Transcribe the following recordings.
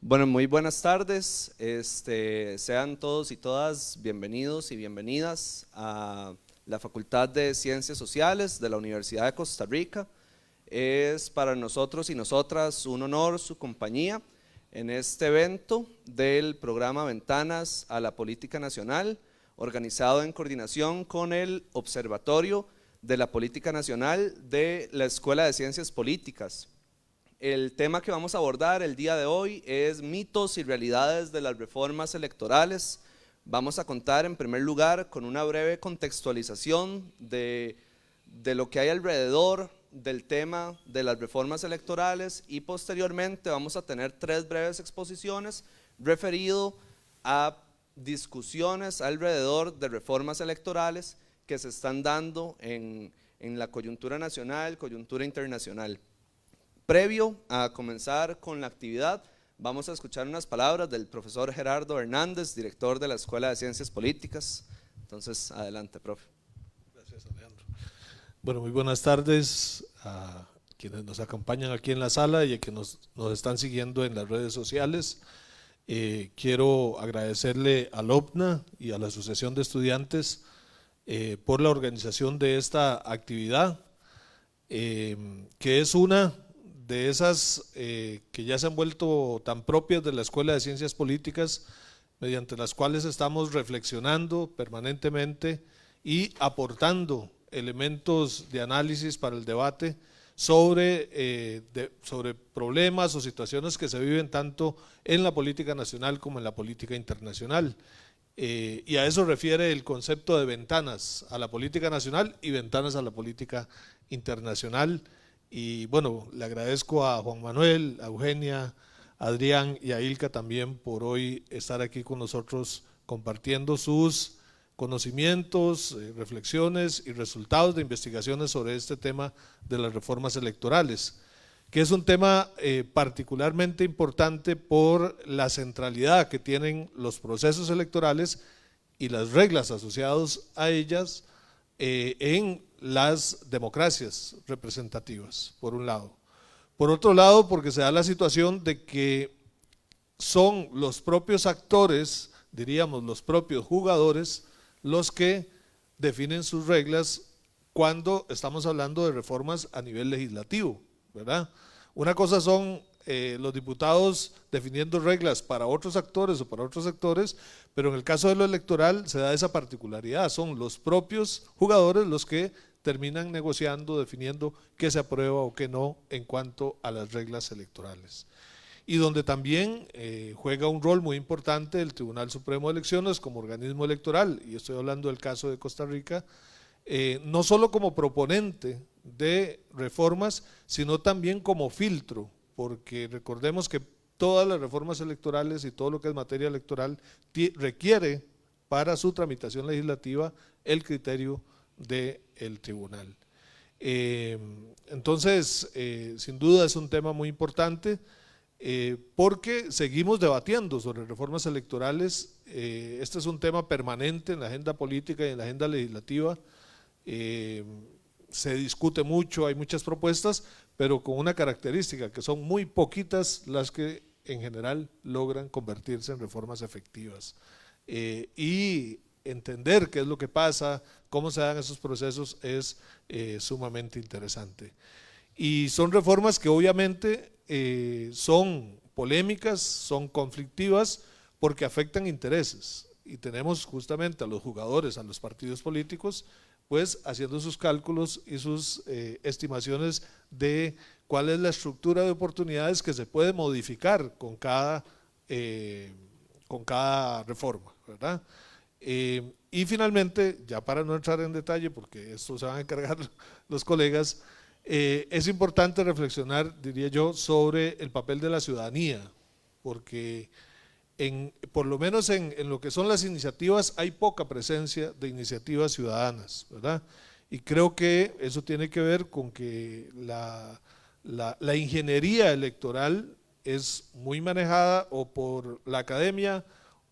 Bueno, muy buenas tardes. Sean todos y todas bienvenidos y bienvenidas a la Facultad de Ciencias Sociales de la Universidad de Costa Rica. Es para nosotros y nosotras un honor su compañía en este evento del programa Ventanas a la Política Nacional, organizado en coordinación con el Observatorio de la Política Nacional de la Escuela de Ciencias Políticas. El tema que vamos a abordar el día de hoy es mitos y realidades de las reformas electorales. Vamos a contar en primer lugar con una breve contextualización de lo que hay alrededor del tema de las reformas electorales y posteriormente vamos a tener tres breves exposiciones referido a discusiones alrededor de reformas electorales que se están dando en la coyuntura nacional, coyuntura internacional. Previo a comenzar con la actividad, vamos a escuchar unas palabras del profesor Gerardo Hernández, director de la Escuela de Ciencias Políticas. Entonces, adelante, profe. Gracias, Alejandro. Bueno, muy buenas tardes a quienes nos acompañan aquí en la sala y a quienes nos están siguiendo en las redes sociales. Quiero agradecerle al OPNA y a la Asociación de Estudiantes por la organización de esta actividad, que es una de esas que ya se han vuelto tan propias de la Escuela de Ciencias Políticas, mediante las cuales estamos reflexionando permanentemente y aportando elementos de análisis para el debate sobre problemas o situaciones que se viven tanto en la política nacional como en la política internacional. Y a eso refiere el concepto de ventanas a la política nacional y ventanas a la política internacional. Y bueno, le agradezco a Juan Manuel, a Eugenia, a Adrián y a Ilka también por hoy estar aquí con nosotros compartiendo sus conocimientos, reflexiones y resultados de investigaciones sobre este tema de las reformas electorales, que es un tema particularmente importante por la centralidad que tienen los procesos electorales y las reglas asociadas a ellas en las democracias representativas, por un lado. Por otro lado, porque se da la situación de que son los propios actores, diríamos los propios jugadores, los que definen sus reglas cuando estamos hablando de reformas a nivel legislativo, ¿verdad? Una cosa son los diputados definiendo reglas para otros actores o para otros sectores, pero en el caso de lo electoral se da esa particularidad, son los propios jugadores los que terminan negociando, definiendo qué se aprueba o qué no en cuanto a las reglas electorales. Y donde también juega un rol muy importante el Tribunal Supremo de Elecciones como organismo electoral, y estoy hablando del caso de Costa Rica, no solo como proponente de reformas, sino también como filtro, porque recordemos que todas las reformas electorales y todo lo que es materia electoral requiere para su tramitación legislativa el criterio del tribunal. Entonces, sin duda es un tema muy importante porque seguimos debatiendo sobre reformas electorales. Este es un tema permanente en la agenda política y en la agenda legislativa. Se discute mucho, hay muchas propuestas, pero con una característica, que son muy poquitas las que en general logran convertirse en reformas efectivas. Y entender qué es lo que pasa, cómo se dan esos procesos es sumamente interesante. Y son reformas que obviamente son polémicas, son conflictivas porque afectan intereses. Y tenemos justamente a los jugadores, a los partidos políticos, pues haciendo sus cálculos y sus estimaciones de cuál es la estructura de oportunidades que se puede modificar con cada reforma, ¿verdad? Y finalmente, ya para no entrar en detalle, porque esto se van a encargar los colegas, es importante reflexionar, diría yo, sobre el papel de la ciudadanía, porque por lo menos en lo que son las iniciativas hay poca presencia de iniciativas ciudadanas, ¿verdad? Y creo que eso tiene que ver con que la ingeniería electoral es muy manejada o por la academia,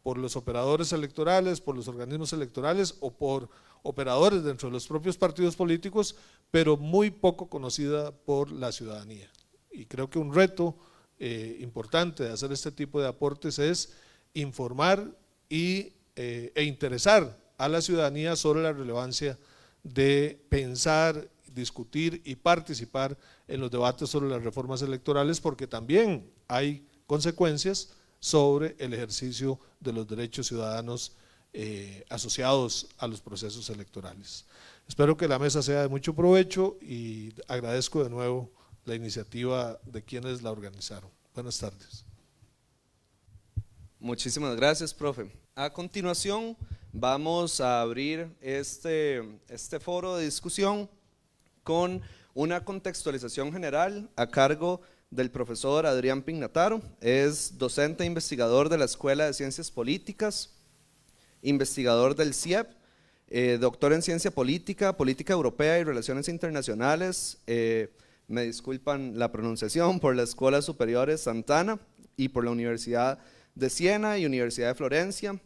por los operadores electorales, por los organismos electorales o por operadores dentro de los propios partidos políticos, pero muy poco conocida por la ciudadanía. Y creo que un reto importante de hacer este tipo de aportes es informar e interesar a la ciudadanía sobre la relevancia de pensar, discutir y participar en los debates sobre las reformas electorales, porque también hay consecuencias sobre el ejercicio de los derechos ciudadanos asociados a los procesos electorales. Espero que la mesa sea de mucho provecho y agradezco de nuevo la iniciativa de quienes la organizaron. Buenas tardes. Muchísimas gracias, profe. A continuación vamos a abrir este foro de discusión con una contextualización general a cargo del profesor Adrián Pignataro. Es docente e investigador de la Escuela de Ciencias Políticas, investigador del CIEP, doctor en Ciencia Política, Política Europea y Relaciones Internacionales, me disculpan la pronunciación, por la Escuela Superior Sant'Anna y por la Universidad de Siena y Universidad de Florencia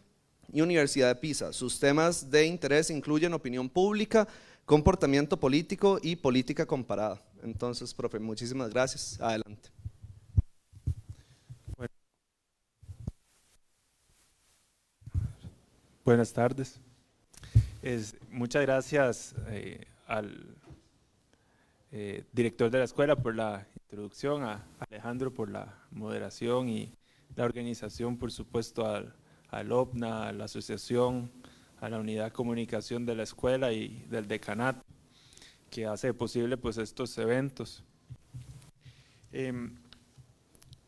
y Universidad de Pisa. Sus temas de interés incluyen opinión pública, comportamiento político y política comparada. Entonces, profe, muchísimas gracias. Adelante. Buenas tardes. Muchas gracias al director de la escuela por la introducción, a Alejandro por la moderación y la organización, por supuesto, al OPNA, a la asociación, a la unidad de comunicación de la escuela y del decanato, que hace posible pues estos eventos.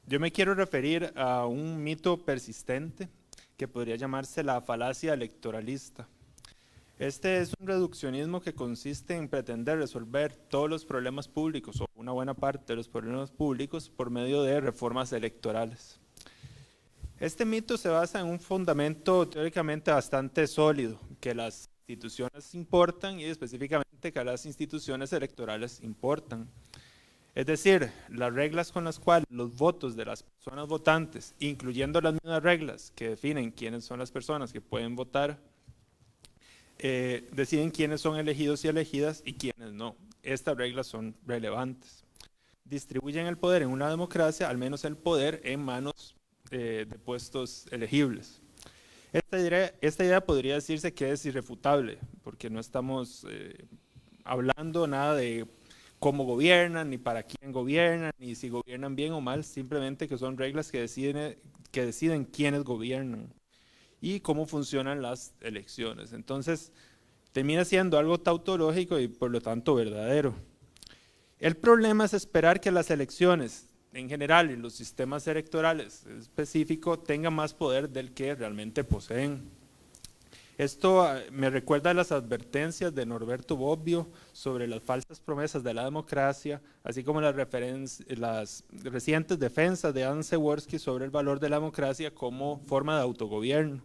Yo me quiero referir a un mito persistente que podría llamarse la falacia electoralista. Este es un reduccionismo que consiste en pretender resolver todos los problemas públicos o una buena parte de los problemas públicos por medio de reformas electorales. Este mito se basa en un fundamento teóricamente bastante sólido, que las instituciones importan y específicamente que las instituciones electorales importan. Es decir, las reglas con las cuales los votos de las personas votantes, incluyendo las mismas reglas que definen quiénes son las personas que pueden votar, deciden quiénes son elegidos y elegidas y quiénes no. Estas reglas son relevantes. Distribuyen el poder en una democracia, al menos el poder en manos de puestos elegibles. Esta idea podría decirse que es irrefutable, porque no estamos hablando nada de cómo gobiernan, ni para quién gobiernan, ni si gobiernan bien o mal, simplemente que son reglas que deciden quiénes gobiernan y cómo funcionan las elecciones. Entonces, termina siendo algo tautológico y por lo tanto verdadero. El problema es esperar que las elecciones en general y los sistemas electorales específicos tengan más poder del que realmente poseen. Esto me recuerda a las advertencias de Norberto Bobbio sobre las falsas promesas de la democracia, así como las recientes defensas de Adam Przeworski sobre el valor de la democracia como forma de autogobierno.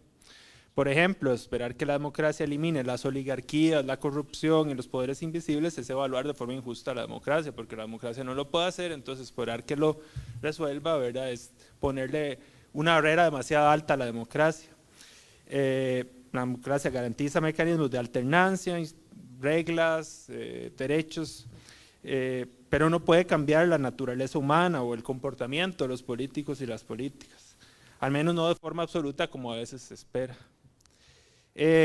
Por ejemplo, esperar que la democracia elimine las oligarquías, la corrupción y los poderes invisibles es evaluar de forma injusta la democracia, porque la democracia no lo puede hacer, entonces esperar que lo resuelva, ¿verdad?, es ponerle una barrera demasiado alta a la democracia. La democracia garantiza mecanismos de alternancia, reglas, derechos, pero no puede cambiar la naturaleza humana o el comportamiento de los políticos y las políticas, al menos no de forma absoluta como a veces se espera.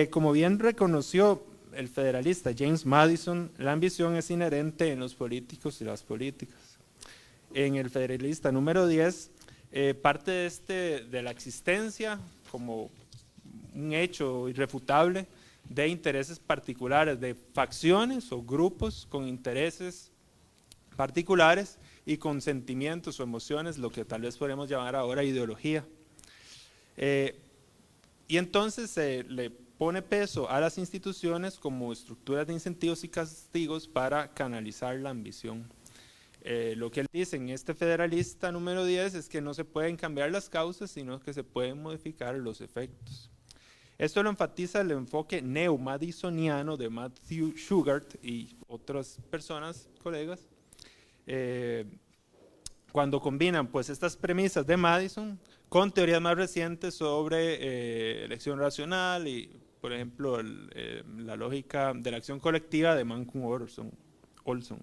Como bien reconoció el federalista James Madison, la ambición es inherente en los políticos y las políticas. En el federalista número 10, parte de la existencia como un hecho irrefutable de intereses particulares, de facciones o grupos con intereses particulares y con sentimientos o emociones, lo que tal vez podemos llamar ahora ideología. Y entonces se le pone peso a las instituciones como estructuras de incentivos y castigos para canalizar la ambición. Lo que él dice en este federalista número 10 es que no se pueden cambiar las causas, sino que se pueden modificar los efectos. Esto lo enfatiza el enfoque neo-madisoniano de Matthew Shugart y otras personas, colegas, cuando combinan pues estas premisas de Madison con teorías más recientes sobre elección racional y, por ejemplo, la lógica de la acción colectiva de Malcolm Olson.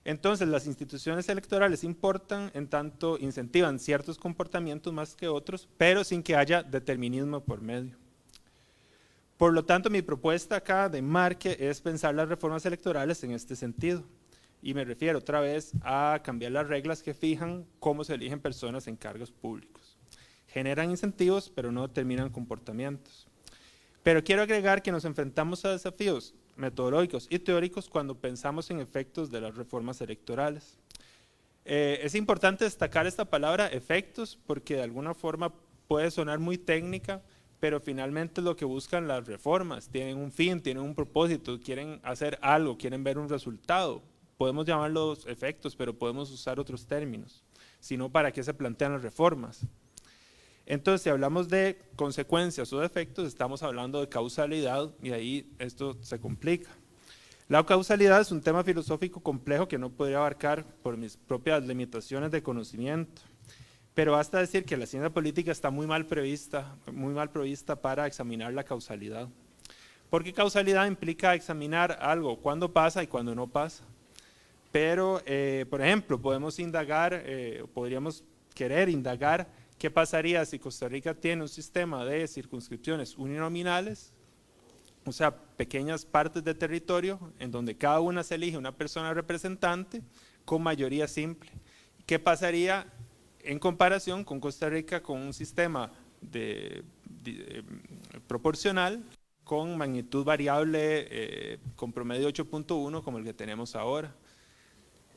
Entonces, las instituciones electorales importan en tanto incentivan ciertos comportamientos más que otros, pero sin que haya determinismo por medio. Por lo tanto, mi propuesta acá de enmarque es pensar las reformas electorales en este sentido. Y me refiero otra vez a cambiar las reglas que fijan cómo se eligen personas en cargos públicos. Generan incentivos, pero no determinan comportamientos. Pero quiero agregar que nos enfrentamos a desafíos metodológicos y teóricos cuando pensamos en efectos de las reformas electorales. Es importante destacar esta palabra efectos porque de alguna forma puede sonar muy técnica, pero finalmente lo que buscan las reformas, tienen un fin, tienen un propósito, quieren hacer algo, quieren ver un resultado. Podemos llamarlos efectos, pero podemos usar otros términos, sino para qué se plantean las reformas. Entonces, si hablamos de consecuencias o de efectos, estamos hablando de causalidad y ahí esto se complica. La causalidad es un tema filosófico complejo que no podría abarcar por mis propias limitaciones de conocimiento, pero basta decir que la ciencia política está muy mal provista para examinar la causalidad. Porque causalidad implica examinar algo, cuándo pasa y cuándo no pasa. Pero, por ejemplo, podemos indagar, podríamos querer indagar qué pasaría si Costa Rica tiene un sistema de circunscripciones uninominales, o sea, pequeñas partes de territorio en donde cada una se elige una persona representante con mayoría simple. ¿Qué pasaría en comparación con Costa Rica con un sistema proporcional con magnitud variable con promedio 8.1 como el que tenemos ahora?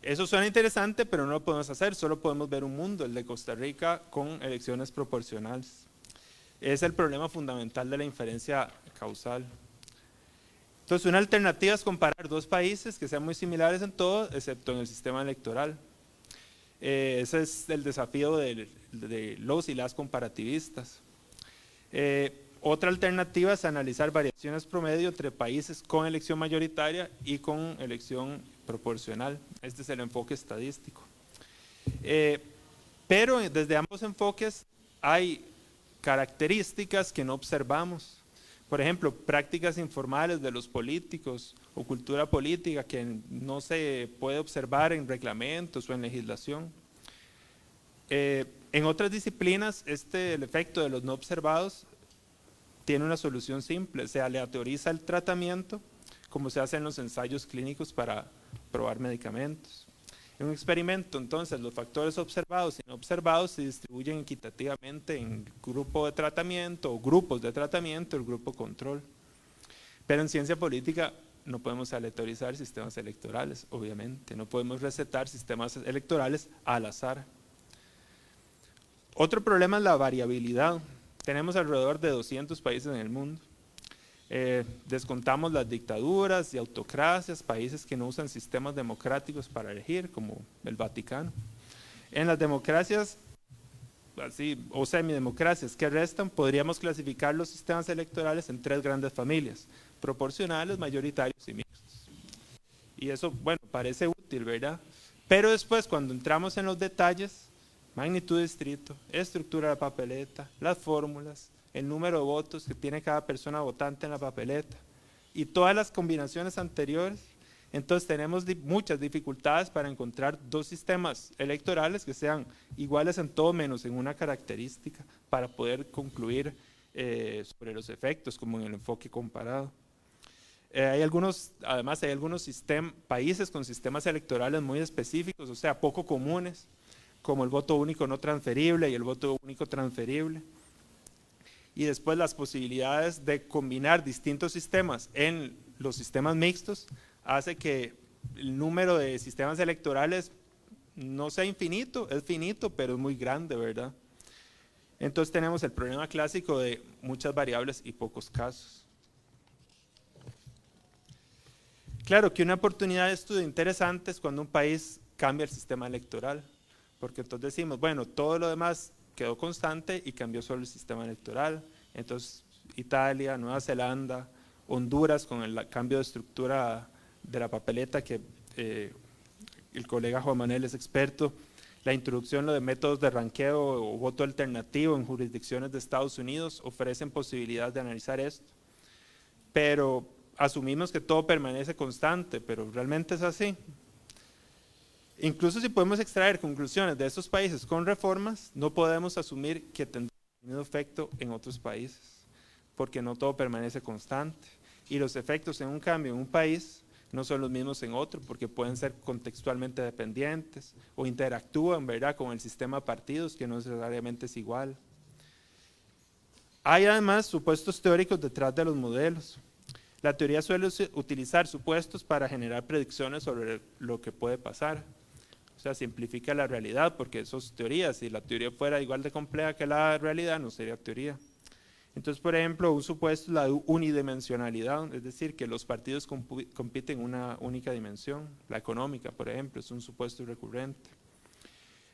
Eso suena interesante, pero no lo podemos hacer, solo podemos ver un mundo, el de Costa Rica, con elecciones proporcionales. Es el problema fundamental de la inferencia causal. Entonces, una alternativa es comparar dos países que sean muy similares en todo, excepto en el sistema electoral. Ese es el desafío de los y las comparativistas. Otra alternativa es analizar variaciones promedio entre países con elección mayoritaria y con elección proporcional. Este es el enfoque estadístico. Pero desde ambos enfoques hay características que no observamos. Por ejemplo, prácticas informales de los políticos o cultura política que no se puede observar en reglamentos o en legislación. En otras disciplinas, el efecto de los no observados tiene una solución simple, se aleatoriza el tratamiento, como se hace en los ensayos clínicos para probar medicamentos. En un experimento, entonces, los factores observados y no observados se distribuyen equitativamente en grupo de tratamiento o grupos de tratamiento, el grupo control. Pero en ciencia política no podemos aleatorizar sistemas electorales, obviamente, no podemos recetar sistemas electorales al azar. Otro problema es la variabilidad. Tenemos alrededor de 200 países en el mundo. Descontamos las dictaduras y autocracias, países que no usan sistemas democráticos para elegir, como el Vaticano. En las democracias, así, o semidemocracias que restan, podríamos clasificar los sistemas electorales en tres grandes familias: proporcionales, mayoritarios y mixtos. Y eso, bueno, parece útil, ¿verdad? Pero después, cuando entramos en los detalles, magnitud de distrito, estructura de la papeleta, las fórmulas, el número de votos que tiene cada persona votante en la papeleta y todas las combinaciones anteriores, entonces tenemos muchas dificultades para encontrar dos sistemas electorales que sean iguales en todo menos en una característica para poder concluir sobre los efectos como en el enfoque comparado. Además hay algunos países con sistemas electorales muy específicos, o sea, poco comunes, como el voto único no transferible y el voto único transferible. Y después las posibilidades de combinar distintos sistemas en los sistemas mixtos hace que el número de sistemas electorales no sea infinito, es finito, pero es muy grande, ¿verdad? Entonces tenemos el problema clásico de muchas variables y pocos casos. Claro que una oportunidad de estudio interesante es cuando un país cambia el sistema electoral, porque entonces decimos, bueno, todo lo demás quedó constante y cambió solo el sistema electoral. Entonces Italia, Nueva Zelanda, Honduras con el cambio de estructura de la papeleta que el colega Juan Manuel es experto, la introducción de métodos de ranqueo o voto alternativo en jurisdicciones de Estados Unidos ofrecen posibilidad de analizar esto, pero asumimos que todo permanece constante, pero realmente es así. Incluso si podemos extraer conclusiones de esos países con reformas, no podemos asumir que tendrá el mismo efecto en otros países, porque no todo permanece constante. Y los efectos en un cambio en un país no son los mismos en otro, porque pueden ser contextualmente dependientes o interactúan, ¿verdad?, con el sistema de partidos, que no necesariamente es igual. Hay además supuestos teóricos detrás de los modelos. La teoría suele utilizar supuestos para generar predicciones sobre lo que puede pasar. O sea, simplifica la realidad, porque eso es teoría. Si la teoría fuera igual de compleja que la realidad, no sería teoría. Entonces, por ejemplo, un supuesto es la unidimensionalidad, es decir, que los partidos compiten en una única dimensión. La económica, por ejemplo, es un supuesto recurrente.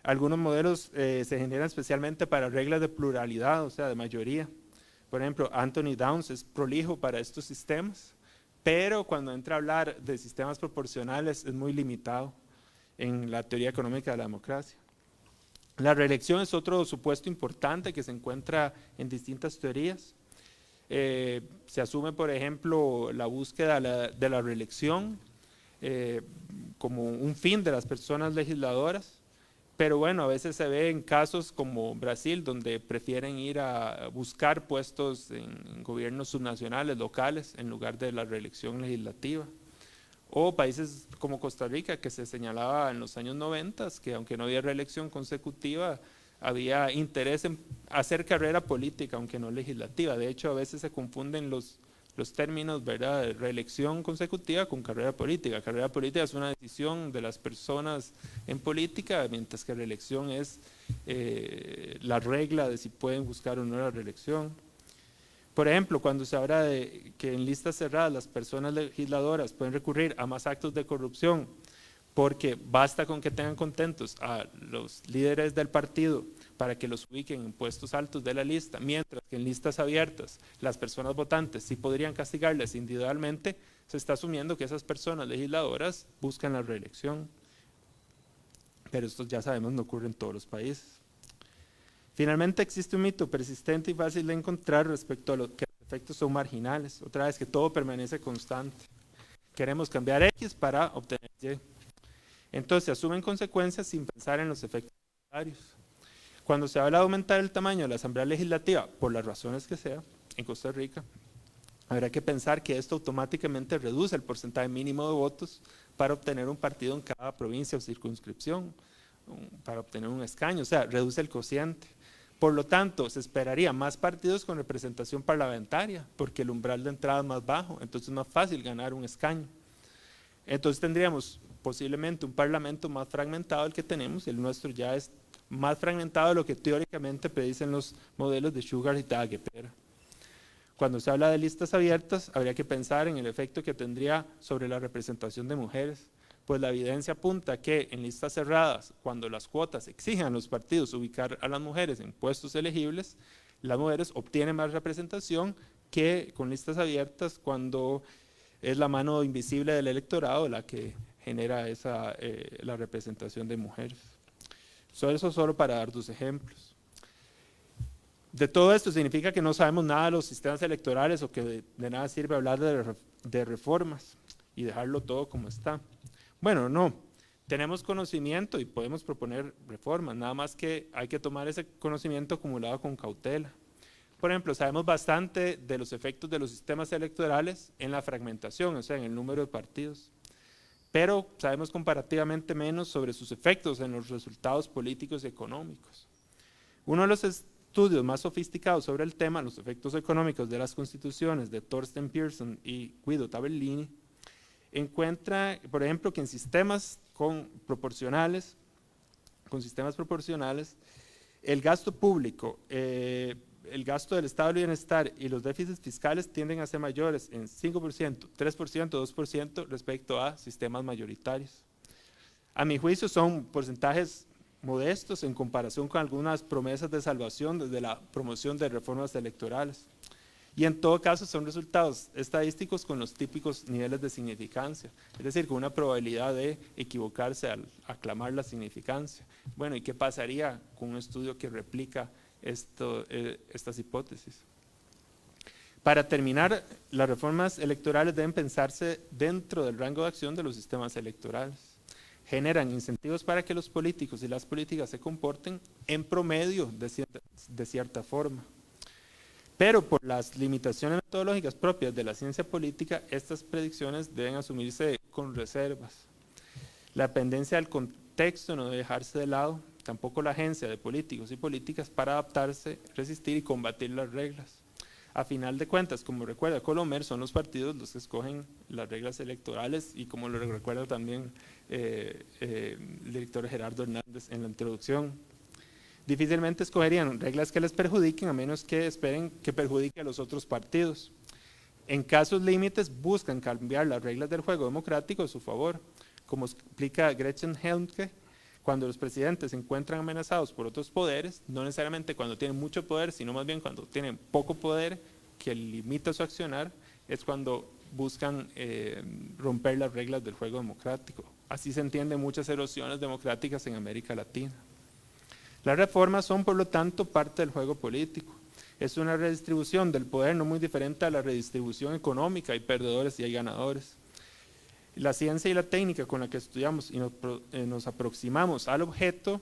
Algunos modelos se generan especialmente para reglas de pluralidad, o sea, de mayoría. Por ejemplo, Anthony Downs es prolijo para estos sistemas, pero cuando entra a hablar de sistemas proporcionales es muy limitado en la teoría económica de la democracia. La reelección es otro supuesto importante que se encuentra en distintas teorías. Se asume, por ejemplo, la búsqueda de la reelección como un fin de las personas legisladoras, pero bueno, a veces se ve en casos como Brasil, donde prefieren ir a buscar puestos en gobiernos subnacionales, locales, en lugar de la reelección legislativa. O países como Costa Rica, que se señalaba en los años 90, que aunque no había reelección consecutiva, había interés en hacer carrera política, aunque no legislativa. De hecho, a veces se confunden los términos, ¿verdad?, de reelección consecutiva con carrera política. Carrera política es una decisión de las personas en política, mientras que reelección es la regla de si pueden buscar o no la reelección. Por ejemplo, cuando se habla de que en listas cerradas las personas legisladoras pueden recurrir a más actos de corrupción, porque basta con que tengan contentos a los líderes del partido para que los ubiquen en puestos altos de la lista, mientras que en listas abiertas las personas votantes sí podrían castigarles individualmente, se está asumiendo que esas personas legisladoras buscan la reelección. Pero esto ya sabemos no ocurre en todos los países. Finalmente existe un mito persistente y fácil de encontrar respecto a lo que los efectos son marginales. Otra vez, que todo permanece constante. Queremos cambiar X para obtener Y. Entonces se asumen consecuencias sin pensar en los efectos secundarios. Cuando se habla de aumentar el tamaño de la Asamblea Legislativa, por las razones que sea, en Costa Rica, habrá que pensar que esto automáticamente reduce el porcentaje mínimo de votos para obtener un partido en cada provincia o circunscripción, para obtener un escaño, o sea, reduce el cociente. Por lo tanto, se esperaría más partidos con representación parlamentaria, porque el umbral de entrada es más bajo, entonces es más fácil ganar un escaño. Entonces tendríamos posiblemente un parlamento más fragmentado del que tenemos, el nuestro ya es más fragmentado de lo que teóricamente predicen los modelos de Sugar y Daguerre. Cuando se habla de listas abiertas, habría que pensar en el efecto que tendría sobre la representación de mujeres, pues la evidencia apunta que en listas cerradas, cuando las cuotas exigen a los partidos ubicar a las mujeres en puestos elegibles, las mujeres obtienen más representación que con listas abiertas, cuando es la mano invisible del electorado la que genera la representación de mujeres. Eso solo para dar dos ejemplos. De todo esto significa que no sabemos nada de los sistemas electorales o que de nada sirve hablar de reformas y dejarlo todo como está. Bueno, no, tenemos conocimiento y podemos proponer reformas, nada más que hay que tomar ese conocimiento acumulado con cautela. Por ejemplo, sabemos bastante de los efectos de los sistemas electorales en la fragmentación, o sea, en el número de partidos, pero sabemos comparativamente menos sobre sus efectos en los resultados políticos y económicos. Uno de los estudios más sofisticados sobre el tema, los efectos económicos de las constituciones de Thorsten Pearson y Guido Tabellini, encuentra, por ejemplo, que en sistemas proporcionales, el gasto público, el gasto del estado de bienestar y los déficits fiscales tienden a ser mayores en 5%, 3%, 2% respecto a sistemas mayoritarios. A mi juicio son porcentajes modestos en comparación con algunas promesas de salvación desde la promoción de reformas electorales. Y en todo caso son resultados estadísticos con los típicos niveles de significancia, es decir, con una probabilidad de equivocarse al aclamar la significancia. Bueno, ¿y qué pasaría con un estudio que replica estas hipótesis? Para terminar, las reformas electorales deben pensarse dentro del rango de acción de los sistemas electorales. generan incentivos para que los políticos y las políticas se comporten en promedio de cierta forma. Pero por las limitaciones metodológicas propias de la ciencia política, estas predicciones deben asumirse con reservas. La dependencia del contexto no debe dejarse de lado, tampoco la agencia de políticos y políticas para adaptarse, resistir y combatir las reglas. A final de cuentas, como recuerda Colomer, son los partidos los que escogen las reglas electorales y como lo recuerda también el director Gerardo Hernández en la introducción. Difícilmente escogerían reglas que les perjudiquen a menos que esperen que perjudique a los otros partidos. En casos límites buscan cambiar las reglas del juego democrático a su favor, como explica Gretchen Helmke, cuando los presidentes se encuentran amenazados por otros poderes, no necesariamente cuando tienen mucho poder, sino más bien cuando tienen poco poder que limita su accionar, es cuando buscan romper las reglas del juego democrático. Así se entienden muchas erosiones democráticas en América Latina. Las reformas son, por lo tanto, parte del juego político. Es una redistribución del poder no muy diferente a la redistribución económica, hay perdedores y hay ganadores. La ciencia y la técnica con la que estudiamos y nos aproximamos al objeto,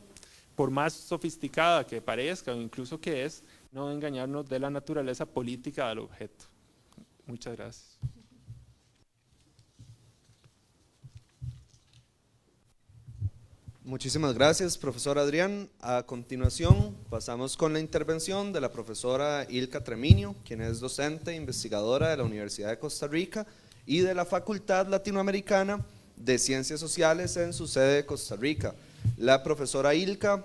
por más sofisticada que parezca o incluso que es, no debe engañarnos de la naturaleza política del objeto. Muchas gracias. Muchísimas gracias, profesor Adrián. A continuación, pasamos con la intervención de la profesora Ilka Treminio, quien es docente e investigadora de la Universidad de Costa Rica y de la Facultad Latinoamericana de Ciencias Sociales en su sede de Costa Rica. La profesora Ilka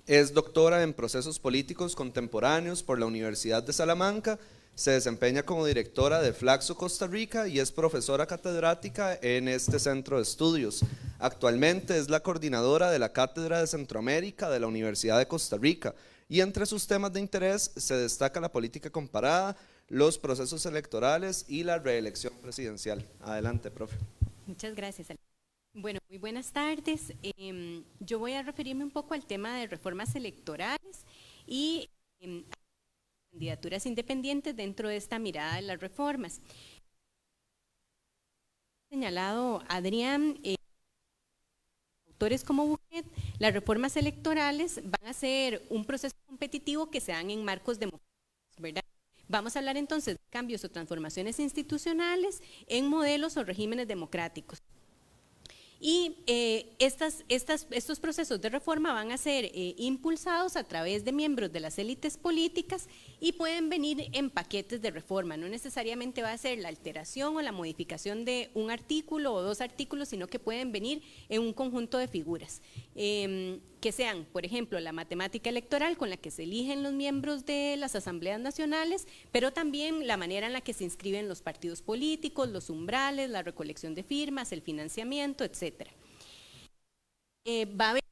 es doctora en procesos políticos contemporáneos por la Universidad de Salamanca, se desempeña como directora de Flaxo Costa Rica y es profesora catedrática en este centro de estudios. Actualmente es la coordinadora de la Cátedra de Centroamérica de la Universidad de Costa Rica y entre sus temas de interés se destaca la política comparada, los procesos electorales y la reelección presidencial. Adelante, profe. Muchas gracias. Bueno, muy buenas tardes. Yo voy a referirme un poco al tema de reformas electorales y candidaturas independientes dentro de esta mirada de las reformas. Señalado Adrián, autores como Buquet, las reformas electorales van a ser un proceso competitivo que se dan en marcos democráticos, ¿verdad? Vamos a hablar entonces de cambios o transformaciones institucionales en modelos o regímenes democráticos. Y estos procesos de reforma van a ser impulsados a través de miembros de las élites políticas y pueden venir en paquetes de reforma. No necesariamente va a ser la alteración o la modificación de un artículo o dos artículos, sino que pueden venir en un conjunto de figuras. Que sean, por ejemplo, la matemática electoral con la que se eligen los miembros de las asambleas nacionales, pero también la manera en la que se inscriben los partidos políticos, los umbrales, la recolección de firmas, el financiamiento, etcétera. Va a haber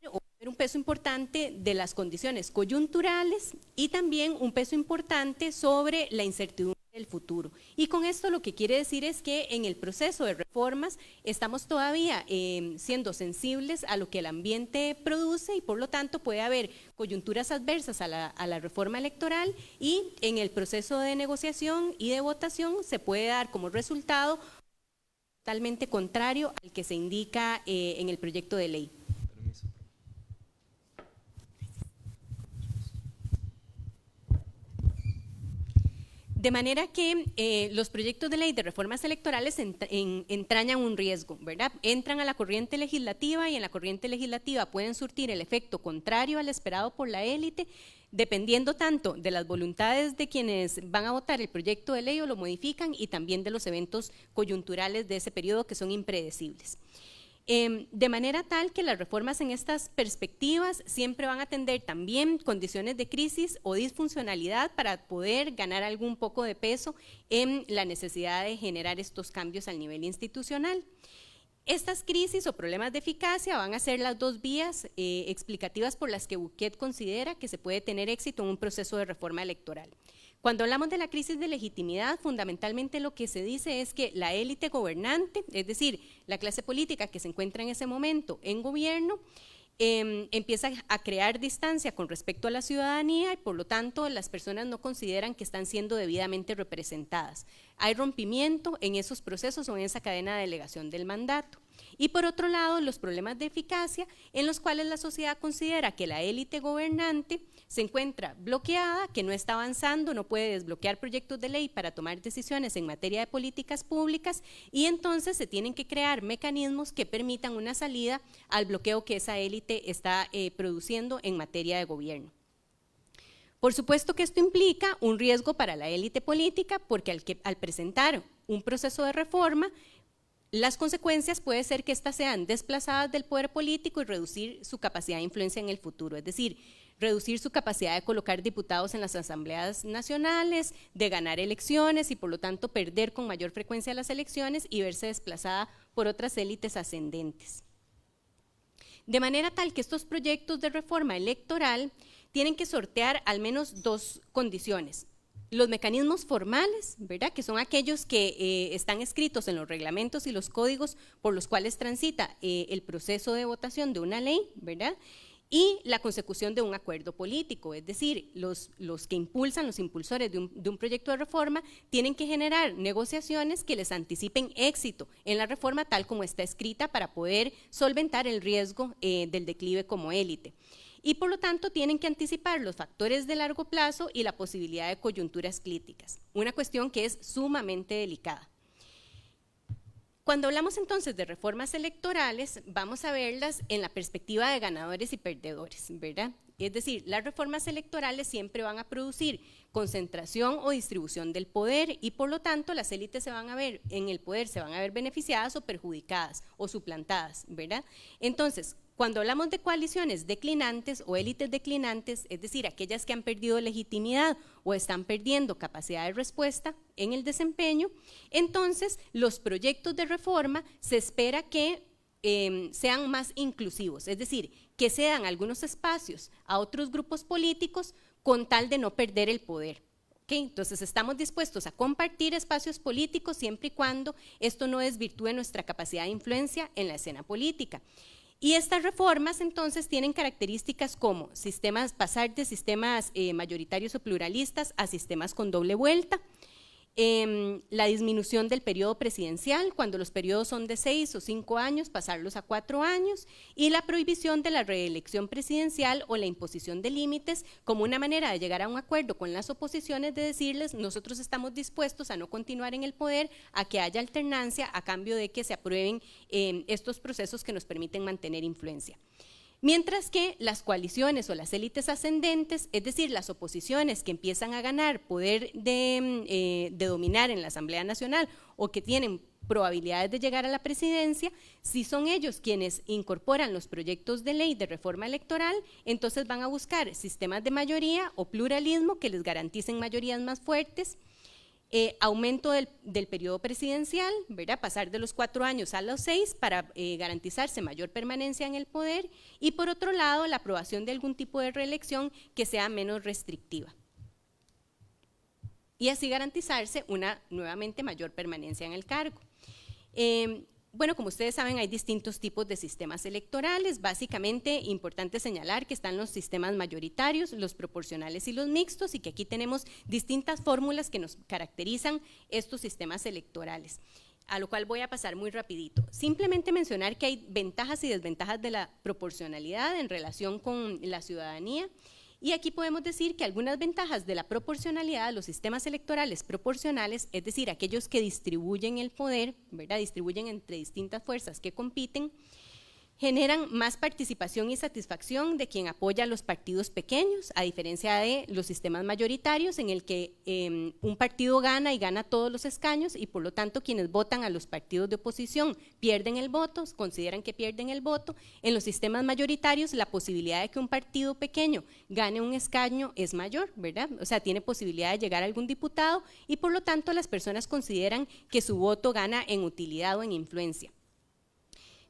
un peso importante de las condiciones coyunturales y también un peso importante sobre la incertidumbre del futuro. Y con esto lo que quiere decir es que en el proceso de reformas estamos todavía siendo sensibles a lo que el ambiente produce y por lo tanto puede haber coyunturas adversas a la reforma electoral y en el proceso de negociación y de votación se puede dar como resultado totalmente contrario al que se indica en el proyecto de ley. De manera que los proyectos de ley de reformas electorales entrañan un riesgo, ¿verdad? Entran a la corriente legislativa y en la corriente legislativa pueden surtir el efecto contrario al esperado por la élite, dependiendo tanto de las voluntades de quienes van a votar el proyecto de ley o lo modifican y también de los eventos coyunturales de ese periodo que son impredecibles. De manera tal que las reformas en estas perspectivas siempre van a atender también condiciones de crisis o disfuncionalidad para poder ganar algún poco de peso en la necesidad de generar estos cambios al nivel institucional. Estas crisis o problemas de eficacia van a ser las dos vías explicativas por las que Buquet considera que se puede tener éxito en un proceso de reforma electoral. Cuando hablamos de la crisis de legitimidad, fundamentalmente lo que se dice es que la élite gobernante, es decir, la clase política que se encuentra en ese momento en gobierno, empieza a crear distancia con respecto a la ciudadanía y por lo tanto las personas no consideran que están siendo debidamente representadas. Hay rompimiento en esos procesos o en esa cadena de delegación del mandato. y por otro lado los problemas de eficacia en los cuales la sociedad considera que la élite gobernante se encuentra bloqueada, que no está avanzando, no puede desbloquear proyectos de ley para tomar decisiones en materia de políticas públicas y entonces se tienen que crear mecanismos que permitan una salida al bloqueo que esa élite está produciendo en materia de gobierno. Por supuesto que esto implica un riesgo para la élite política porque al presentar un proceso de reforma, las consecuencias puede ser que éstas sean desplazadas del poder político y reducir su capacidad de influencia en el futuro, es decir, reducir su capacidad de colocar diputados en las asambleas nacionales, de ganar elecciones y por lo tanto perder con mayor frecuencia las elecciones y verse desplazada por otras élites ascendentes. De manera tal que estos proyectos de reforma electoral tienen que sortear al menos dos condiciones. Los mecanismos formales, ¿verdad?, que son aquellos que están escritos en los reglamentos y los códigos por los cuales transita el proceso de votación de una ley, ¿verdad?, y la consecución de un acuerdo político, es decir, los que impulsan, los impulsores de un proyecto de reforma tienen que generar negociaciones que les anticipen éxito en la reforma tal como está escrita para poder solventar el riesgo del declive como élite. Y por lo tanto tienen que anticipar los factores de largo plazo y la posibilidad de coyunturas críticas, una cuestión que es sumamente delicada. Cuando hablamos entonces de reformas electorales, vamos a verlas en la perspectiva de ganadores y perdedores, ¿verdad? Es decir, las reformas electorales siempre van a producir concentración o distribución del poder y por lo tanto las élites se van a ver en el poder, se van a ver beneficiadas o perjudicadas o suplantadas, ¿verdad? Entonces, cuando hablamos de coaliciones declinantes o élites declinantes, es decir, aquellas que han perdido legitimidad o están perdiendo capacidad de respuesta en el desempeño, entonces los proyectos de reforma se espera que sean más inclusivos, es decir, que cedan algunos espacios a otros grupos políticos con tal de no perder el poder. ¿Okay? Entonces estamos dispuestos a compartir espacios políticos siempre y cuando esto no desvirtúe nuestra capacidad de influencia en la escena política. Y estas reformas entonces tienen características como pasar de sistemas mayoritarios o pluralistas a sistemas con doble vuelta, la disminución del periodo presidencial, cuando los periodos son de 6 o 5 años, pasarlos a 4 años, y la prohibición de la reelección presidencial o la imposición de límites como una manera de llegar a un acuerdo con las oposiciones de decirles nosotros estamos dispuestos a no continuar en el poder, a que haya alternancia a cambio de que se aprueben estos procesos que nos permiten mantener influencia. Mientras que las coaliciones o las élites ascendentes, es decir, las oposiciones que empiezan a ganar poder de dominar en la Asamblea Nacional o que tienen probabilidades de llegar a la presidencia, si son ellos quienes incorporan los proyectos de ley de reforma electoral, entonces van a buscar sistemas de mayoría o pluralismo que les garanticen mayorías más fuertes, aumento del periodo presidencial, ¿verdad? Pasar de los 4 años a los 6 para garantizarse mayor permanencia en el poder y por otro lado la aprobación de algún tipo de reelección que sea menos restrictiva y así garantizarse una nuevamente mayor permanencia en el cargo. Bueno, como ustedes saben, hay distintos tipos de sistemas electorales. Básicamente, importante señalar que están los sistemas mayoritarios, los proporcionales y los mixtos, y que aquí tenemos distintas fórmulas que nos caracterizan estos sistemas electorales, a lo cual voy a pasar muy rapidito. Simplemente mencionar que hay ventajas y desventajas de la proporcionalidad en relación con la ciudadanía. Y aquí podemos decir que algunas ventajas de la proporcionalidad de los sistemas electorales proporcionales, es decir, aquellos que distribuyen el poder, ¿verdad? Distribuyen entre distintas fuerzas que compiten, generan más participación y satisfacción de quien apoya a los partidos pequeños, a diferencia de los sistemas mayoritarios en el que un partido gana y gana todos los escaños y por lo tanto quienes votan a los partidos de oposición pierden el voto, consideran que pierden el voto. En los sistemas mayoritarios la posibilidad de que un partido pequeño gane un escaño es mayor, ¿verdad? O sea, tiene posibilidad de llegar a algún diputado y por lo tanto las personas consideran que su voto gana en utilidad o en influencia.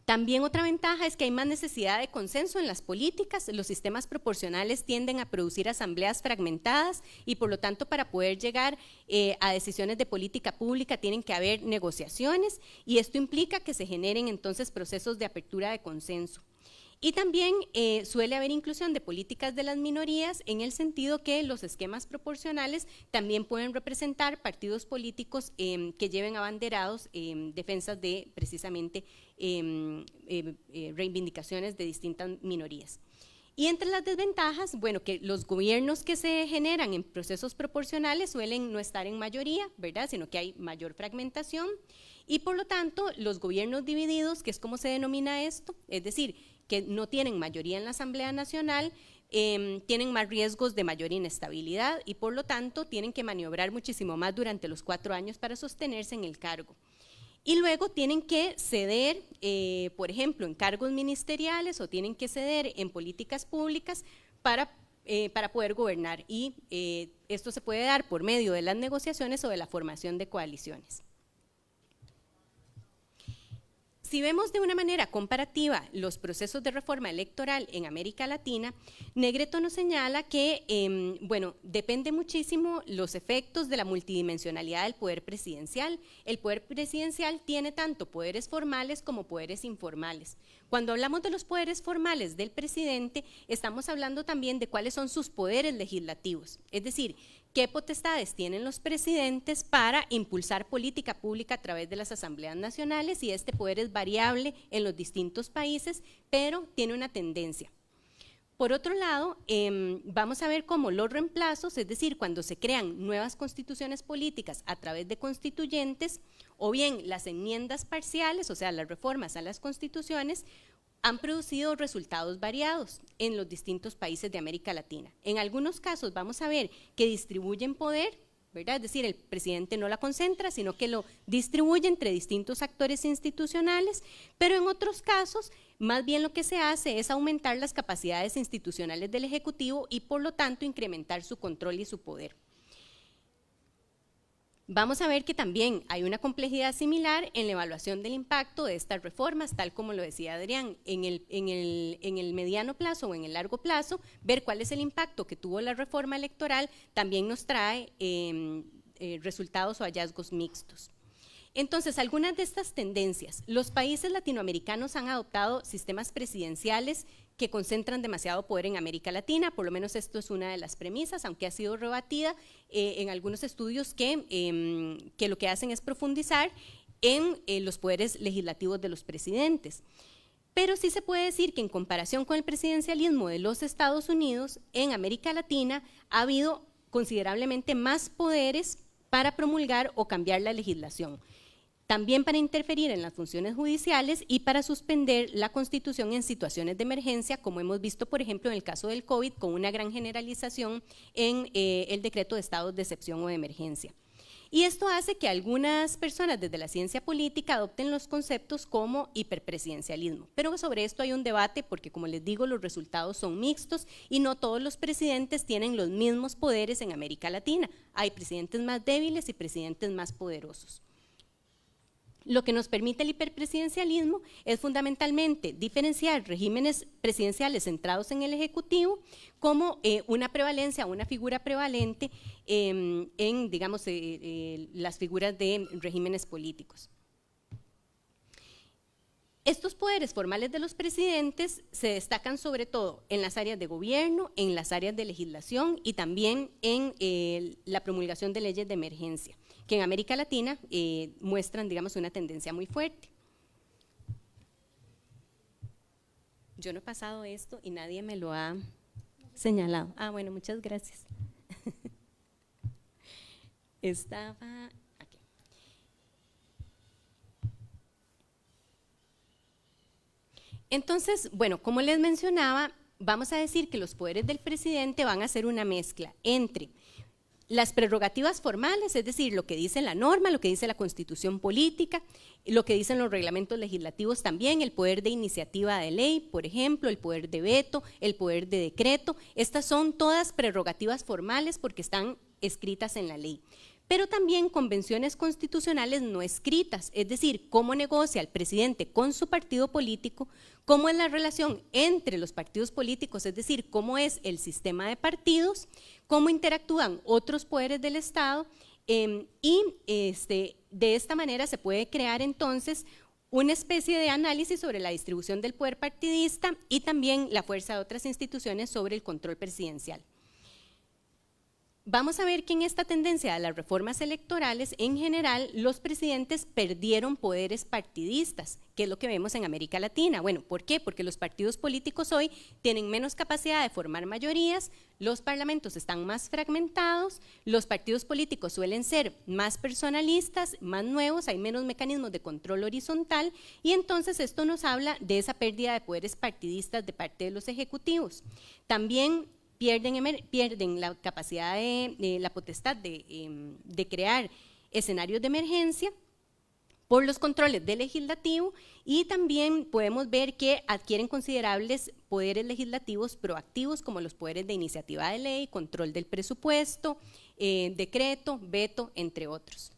También otra ventaja es que hay más necesidad de consenso en las políticas. Los sistemas proporcionales tienden a producir asambleas fragmentadas y por lo tanto para poder llegar a decisiones de política pública tienen que haber negociaciones y esto implica que se generen entonces procesos de apertura de consenso. Y también suele haber inclusión de políticas de las minorías en el sentido que los esquemas proporcionales también pueden representar partidos políticos que lleven abanderados defensas de precisamente reivindicaciones de distintas minorías. Y entre las desventajas, bueno, que los gobiernos que se generan en procesos proporcionales suelen no estar en mayoría, ¿verdad?, sino que hay mayor fragmentación, y por lo tanto los gobiernos divididos, que es como se denomina esto, es decir, que no tienen mayoría en la Asamblea Nacional, tienen más riesgos de mayor inestabilidad y por lo tanto tienen que maniobrar muchísimo más durante los 4 años para sostenerse en el cargo. Y luego tienen que ceder, por ejemplo, en cargos ministeriales o tienen que ceder en políticas públicas para poder gobernar. Y esto se puede dar por medio de las negociaciones o de la formación de coaliciones. Si vemos de una manera comparativa los procesos de reforma electoral en América Latina, Negreto nos señala que, bueno, depende muchísimo los efectos de la multidimensionalidad del poder presidencial. El poder presidencial tiene tanto poderes formales como poderes informales. Cuando hablamos de los poderes formales del presidente, estamos hablando también de cuáles son sus poderes legislativos, es decir, qué potestades tienen los presidentes para impulsar política pública a través de las asambleas nacionales, y este poder es variable en los distintos países, pero tiene una tendencia. Por otro lado, vamos a ver cómo los reemplazos, es decir, cuando se crean nuevas constituciones políticas a través de constituyentes, o bien las enmiendas parciales, o sea, las reformas a las constituciones, han producido resultados variados en los distintos países de América Latina. En algunos casos vamos a ver que distribuyen poder, ¿verdad? Es decir, el presidente no la concentra, sino que lo distribuye entre distintos actores institucionales, pero en otros casos, más bien lo que se hace es aumentar las capacidades institucionales del Ejecutivo y por lo tanto incrementar su control y su poder. Vamos a ver que también hay una complejidad similar en la evaluación del impacto de estas reformas, tal como lo decía Adrián, en el mediano plazo o en el largo plazo, ver cuál es el impacto que tuvo la reforma electoral también nos trae resultados o hallazgos mixtos. Entonces, algunas de estas tendencias, los países latinoamericanos han adoptado sistemas presidenciales que concentran demasiado poder en América Latina, por lo menos esto es una de las premisas, aunque ha sido rebatida en algunos estudios que lo que hacen es profundizar en los poderes legislativos de los presidentes. Pero sí se puede decir que en comparación con el presidencialismo de los Estados Unidos, en América Latina ha habido considerablemente más poderes para promulgar o cambiar la legislación, también para interferir en las funciones judiciales y para suspender la Constitución en situaciones de emergencia, como hemos visto, por ejemplo, en el caso del COVID, con una gran generalización en el decreto de estados de excepción o de emergencia. Y esto hace que algunas personas desde la ciencia política adopten los conceptos como hiperpresidencialismo, pero sobre esto hay un debate porque, como les digo, los resultados son mixtos y no todos los presidentes tienen los mismos poderes en América Latina. Hay presidentes más débiles y presidentes más poderosos. Lo que nos permite el hiperpresidencialismo es fundamentalmente diferenciar regímenes presidenciales centrados en el Ejecutivo como una prevalencia, una figura prevalente en, digamos, las figuras de regímenes políticos. Estos poderes formales de los presidentes se destacan sobre todo en las áreas de gobierno, en las áreas de legislación y también en la promulgación de leyes de emergencia, que en América Latina muestran, digamos, una tendencia muy fuerte. Yo no he pasado esto y nadie me lo ha señalado. Ah, bueno, muchas gracias. Estaba aquí. Entonces, bueno, como les mencionaba, vamos a decir que los poderes del presidente van a ser una mezcla entre las prerrogativas formales, es decir, lo que dice la norma, lo que dice la Constitución política, lo que dicen los reglamentos legislativos también, el poder de iniciativa de ley, por ejemplo, el poder de veto, el poder de decreto. Estas son todas prerrogativas formales porque están escritas en la ley. Pero también convenciones constitucionales no escritas, es decir, cómo negocia el presidente con su partido político, cómo es la relación entre los partidos políticos, es decir, cómo es el sistema de partidos, cómo interactúan otros poderes del Estado y de esta manera se puede crear entonces una especie de análisis sobre la distribución del poder partidista y también la fuerza de otras instituciones sobre el control presidencial. Vamos a ver que en esta tendencia a las reformas electorales, en general, los presidentes perdieron poderes partidistas, que es lo que vemos en América Latina. Bueno, ¿por qué? Porque los partidos políticos hoy tienen menos capacidad de formar mayorías, los parlamentos están más fragmentados, los partidos políticos suelen ser más personalistas, más nuevos, hay menos mecanismos de control horizontal, y entonces esto nos habla de esa pérdida de poderes partidistas de parte de los ejecutivos. También pierden la capacidad la potestad de crear escenarios de emergencia por los controles del legislativo, y también podemos ver que adquieren considerables poderes legislativos proactivos, como los poderes de iniciativa de ley, control del presupuesto, decreto, veto, entre otros.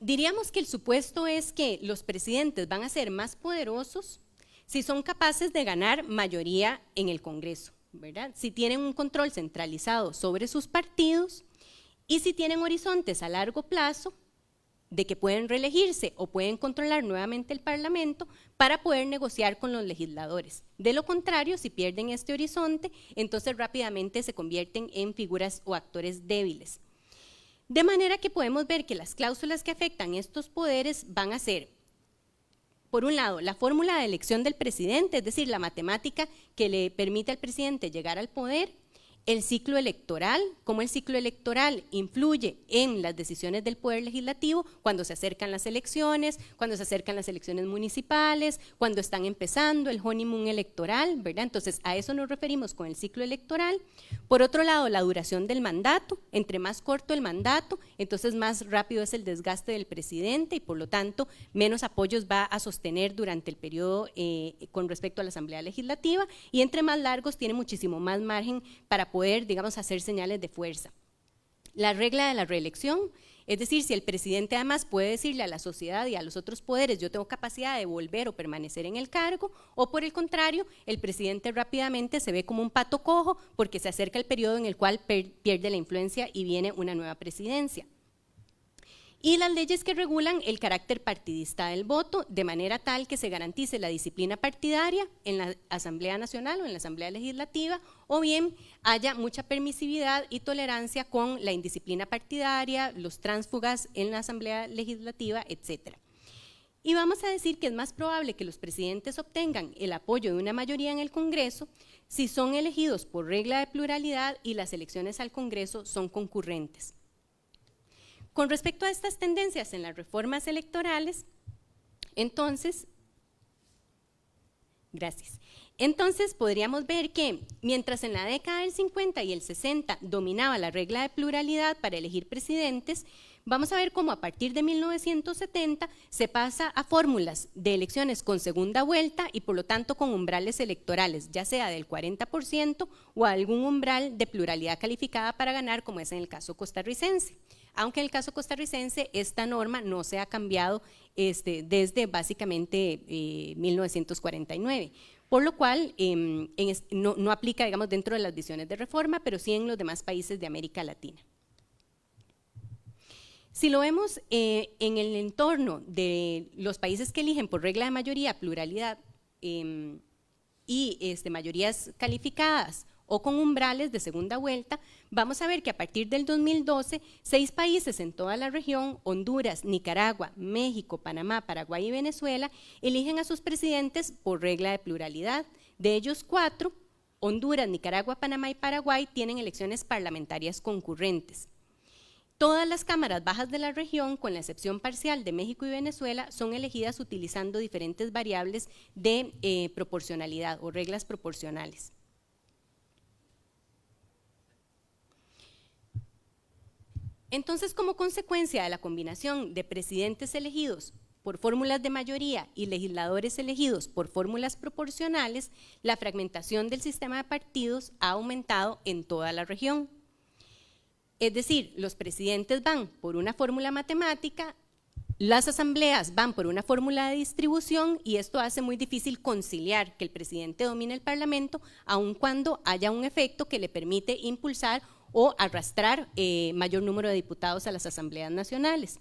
Diríamos que el supuesto es que los presidentes van a ser más poderosos si son capaces de ganar mayoría en el Congreso, ¿verdad? Si tienen un control centralizado sobre sus partidos y si tienen horizontes a largo plazo de que pueden reelegirse o pueden controlar nuevamente el Parlamento para poder negociar con los legisladores. De lo contrario, si pierden este horizonte, entonces rápidamente se convierten en figuras o actores débiles. De manera que podemos ver que las cláusulas que afectan estos poderes van a ser, por un lado, la fórmula de elección del presidente, es decir, la matemática que le permite al presidente llegar al poder, el ciclo electoral, cómo el ciclo electoral influye en las decisiones del poder legislativo cuando se acercan las elecciones municipales, cuando están empezando el honeymoon electoral, ¿verdad? Entonces, a eso nos referimos con el ciclo electoral. Por otro lado, la duración del mandato, entre más corto el mandato, entonces más rápido es el desgaste del presidente y por lo tanto menos apoyos va a sostener durante el periodo con respecto a la Asamblea Legislativa, y entre más largos tiene muchísimo más margen para poder, digamos, hacer señales de fuerza. La regla de la reelección, es decir, si el presidente además puede decirle a la sociedad y a los otros poderes, yo tengo capacidad de volver o permanecer en el cargo, o por el contrario, el presidente rápidamente se ve como un pato cojo porque se acerca el periodo en el cual pierde la influencia y viene una nueva presidencia. Y las leyes que regulan el carácter partidista del voto, de manera tal que se garantice la disciplina partidaria en la Asamblea Nacional o en la Asamblea Legislativa, o bien haya mucha permisividad y tolerancia con la indisciplina partidaria, los tránsfugas en la Asamblea Legislativa, etcétera. Y vamos a decir que es más probable que los presidentes obtengan el apoyo de una mayoría en el Congreso si son elegidos por regla de pluralidad y las elecciones al Congreso son concurrentes. Con respecto a estas tendencias en las reformas electorales, entonces podríamos ver que mientras en la década del 50 y el 60 dominaba la regla de pluralidad para elegir presidentes, vamos a ver cómo a partir de 1970 se pasa a fórmulas de elecciones con segunda vuelta y por lo tanto con umbrales electorales, ya sea del 40% o algún umbral de pluralidad calificada para ganar, como es en el caso costarricense. Aunque en el caso costarricense esta norma no se ha cambiado desde básicamente 1949, por lo cual no aplica, digamos, dentro de las visiones de reforma, pero sí en los demás países de América Latina. Si lo vemos en el entorno de los países que eligen por regla de mayoría, pluralidad y mayorías calificadas o con umbrales de segunda vuelta, vamos a ver que a partir del 2012, 6 países en toda la región, Honduras, Nicaragua, México, Panamá, Paraguay y Venezuela, eligen a sus presidentes por regla de pluralidad. De ellos 4, Honduras, Nicaragua, Panamá y Paraguay, tienen elecciones parlamentarias concurrentes. Todas las cámaras bajas de la región, con la excepción parcial de México y Venezuela, son elegidas utilizando diferentes variables de proporcionalidad o reglas proporcionales. Entonces, como consecuencia de la combinación de presidentes elegidos por fórmulas de mayoría y legisladores elegidos por fórmulas proporcionales, la fragmentación del sistema de partidos ha aumentado en toda la región. Es decir, los presidentes van por una fórmula matemática, las asambleas van por una fórmula de distribución y esto hace muy difícil conciliar que el presidente domine el Parlamento, aun cuando haya un efecto que le permite impulsar o arrastrar mayor número de diputados a las asambleas nacionales.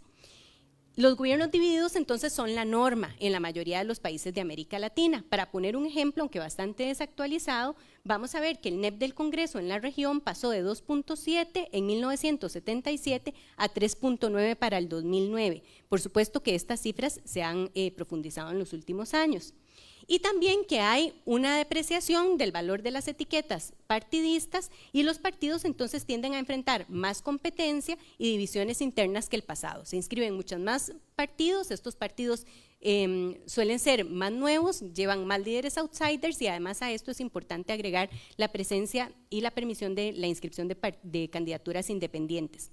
Los gobiernos divididos entonces son la norma en la mayoría de los países de América Latina. Para poner un ejemplo, aunque bastante desactualizado, vamos a ver que el NEP del Congreso en la región pasó de 2.7 en 1977 a 3.9 para el 2009. Por supuesto que estas cifras se han profundizado en los últimos años. Y también que hay una depreciación del valor de las etiquetas partidistas y los partidos entonces tienden a enfrentar más competencia y divisiones internas que el pasado. Se inscriben muchos más partidos, estos partidos suelen ser más nuevos, llevan más líderes outsiders y además a esto es importante agregar la presencia y la permisión de la inscripción de candidaturas independientes.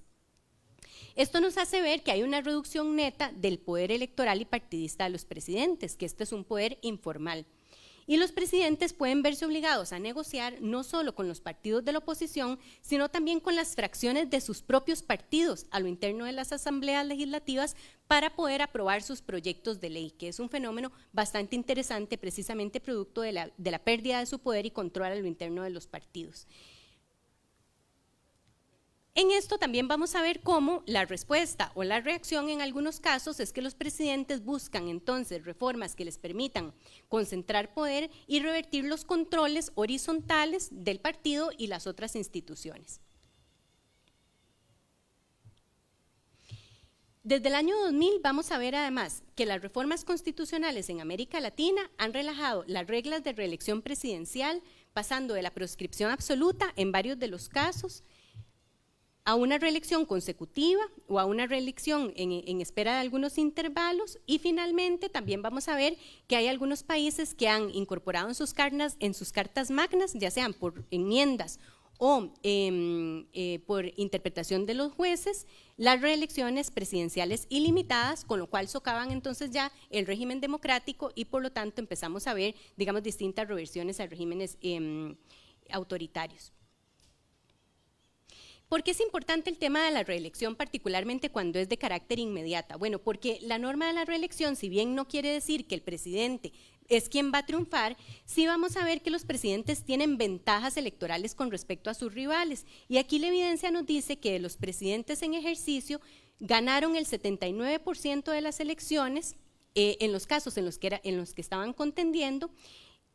Esto nos hace ver que hay una reducción neta del poder electoral y partidista de los presidentes, que este es un poder informal. Y los presidentes pueden verse obligados a negociar no solo con los partidos de la oposición, sino también con las fracciones de sus propios partidos a lo interno de las asambleas legislativas para poder aprobar sus proyectos de ley, que es un fenómeno bastante interesante, precisamente producto de la pérdida de su poder y control a lo interno de los partidos. En esto también vamos a ver cómo la respuesta o la reacción en algunos casos es que los presidentes buscan entonces reformas que les permitan concentrar poder y revertir los controles horizontales del partido y las otras instituciones. Desde el año 2000 vamos a ver además que las reformas constitucionales en América Latina han relajado las reglas de reelección presidencial, pasando de la proscripción absoluta en varios de los casos a una reelección consecutiva o a una reelección en espera de algunos intervalos, y finalmente también vamos a ver que hay algunos países que han incorporado en sus cartas magnas, ya sean por enmiendas o por interpretación de los jueces, las reelecciones presidenciales ilimitadas, con lo cual socavan entonces ya el régimen democrático y por lo tanto empezamos a ver, digamos, distintas reversiones a regímenes autoritarios. ¿Por qué es importante el tema de la reelección, particularmente cuando es de carácter inmediata? Bueno, porque la norma de la reelección, si bien no quiere decir que el presidente es quien va a triunfar, sí vamos a ver que los presidentes tienen ventajas electorales con respecto a sus rivales. Y aquí la evidencia nos dice que los presidentes en ejercicio ganaron el 79% de las elecciones en los casos en los que estaban contendiendo,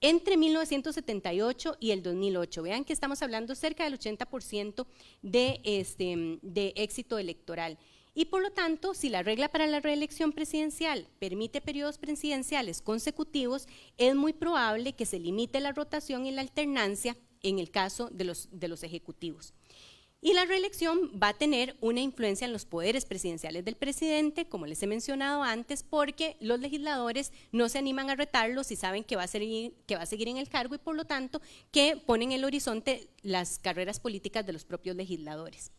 entre 1978 y el 2008. Vean que estamos hablando cerca del 80% de éxito electoral. Y por lo tanto, si la regla para la reelección presidencial permite periodos presidenciales consecutivos, es muy probable que se limite la rotación y la alternancia en el caso de los ejecutivos. Y la reelección va a tener una influencia en los poderes presidenciales del presidente, como les he mencionado antes, porque los legisladores no se animan a retarlo si saben que va a seguir en el cargo y por lo tanto que ponen en el horizonte las carreras políticas de los propios legisladores.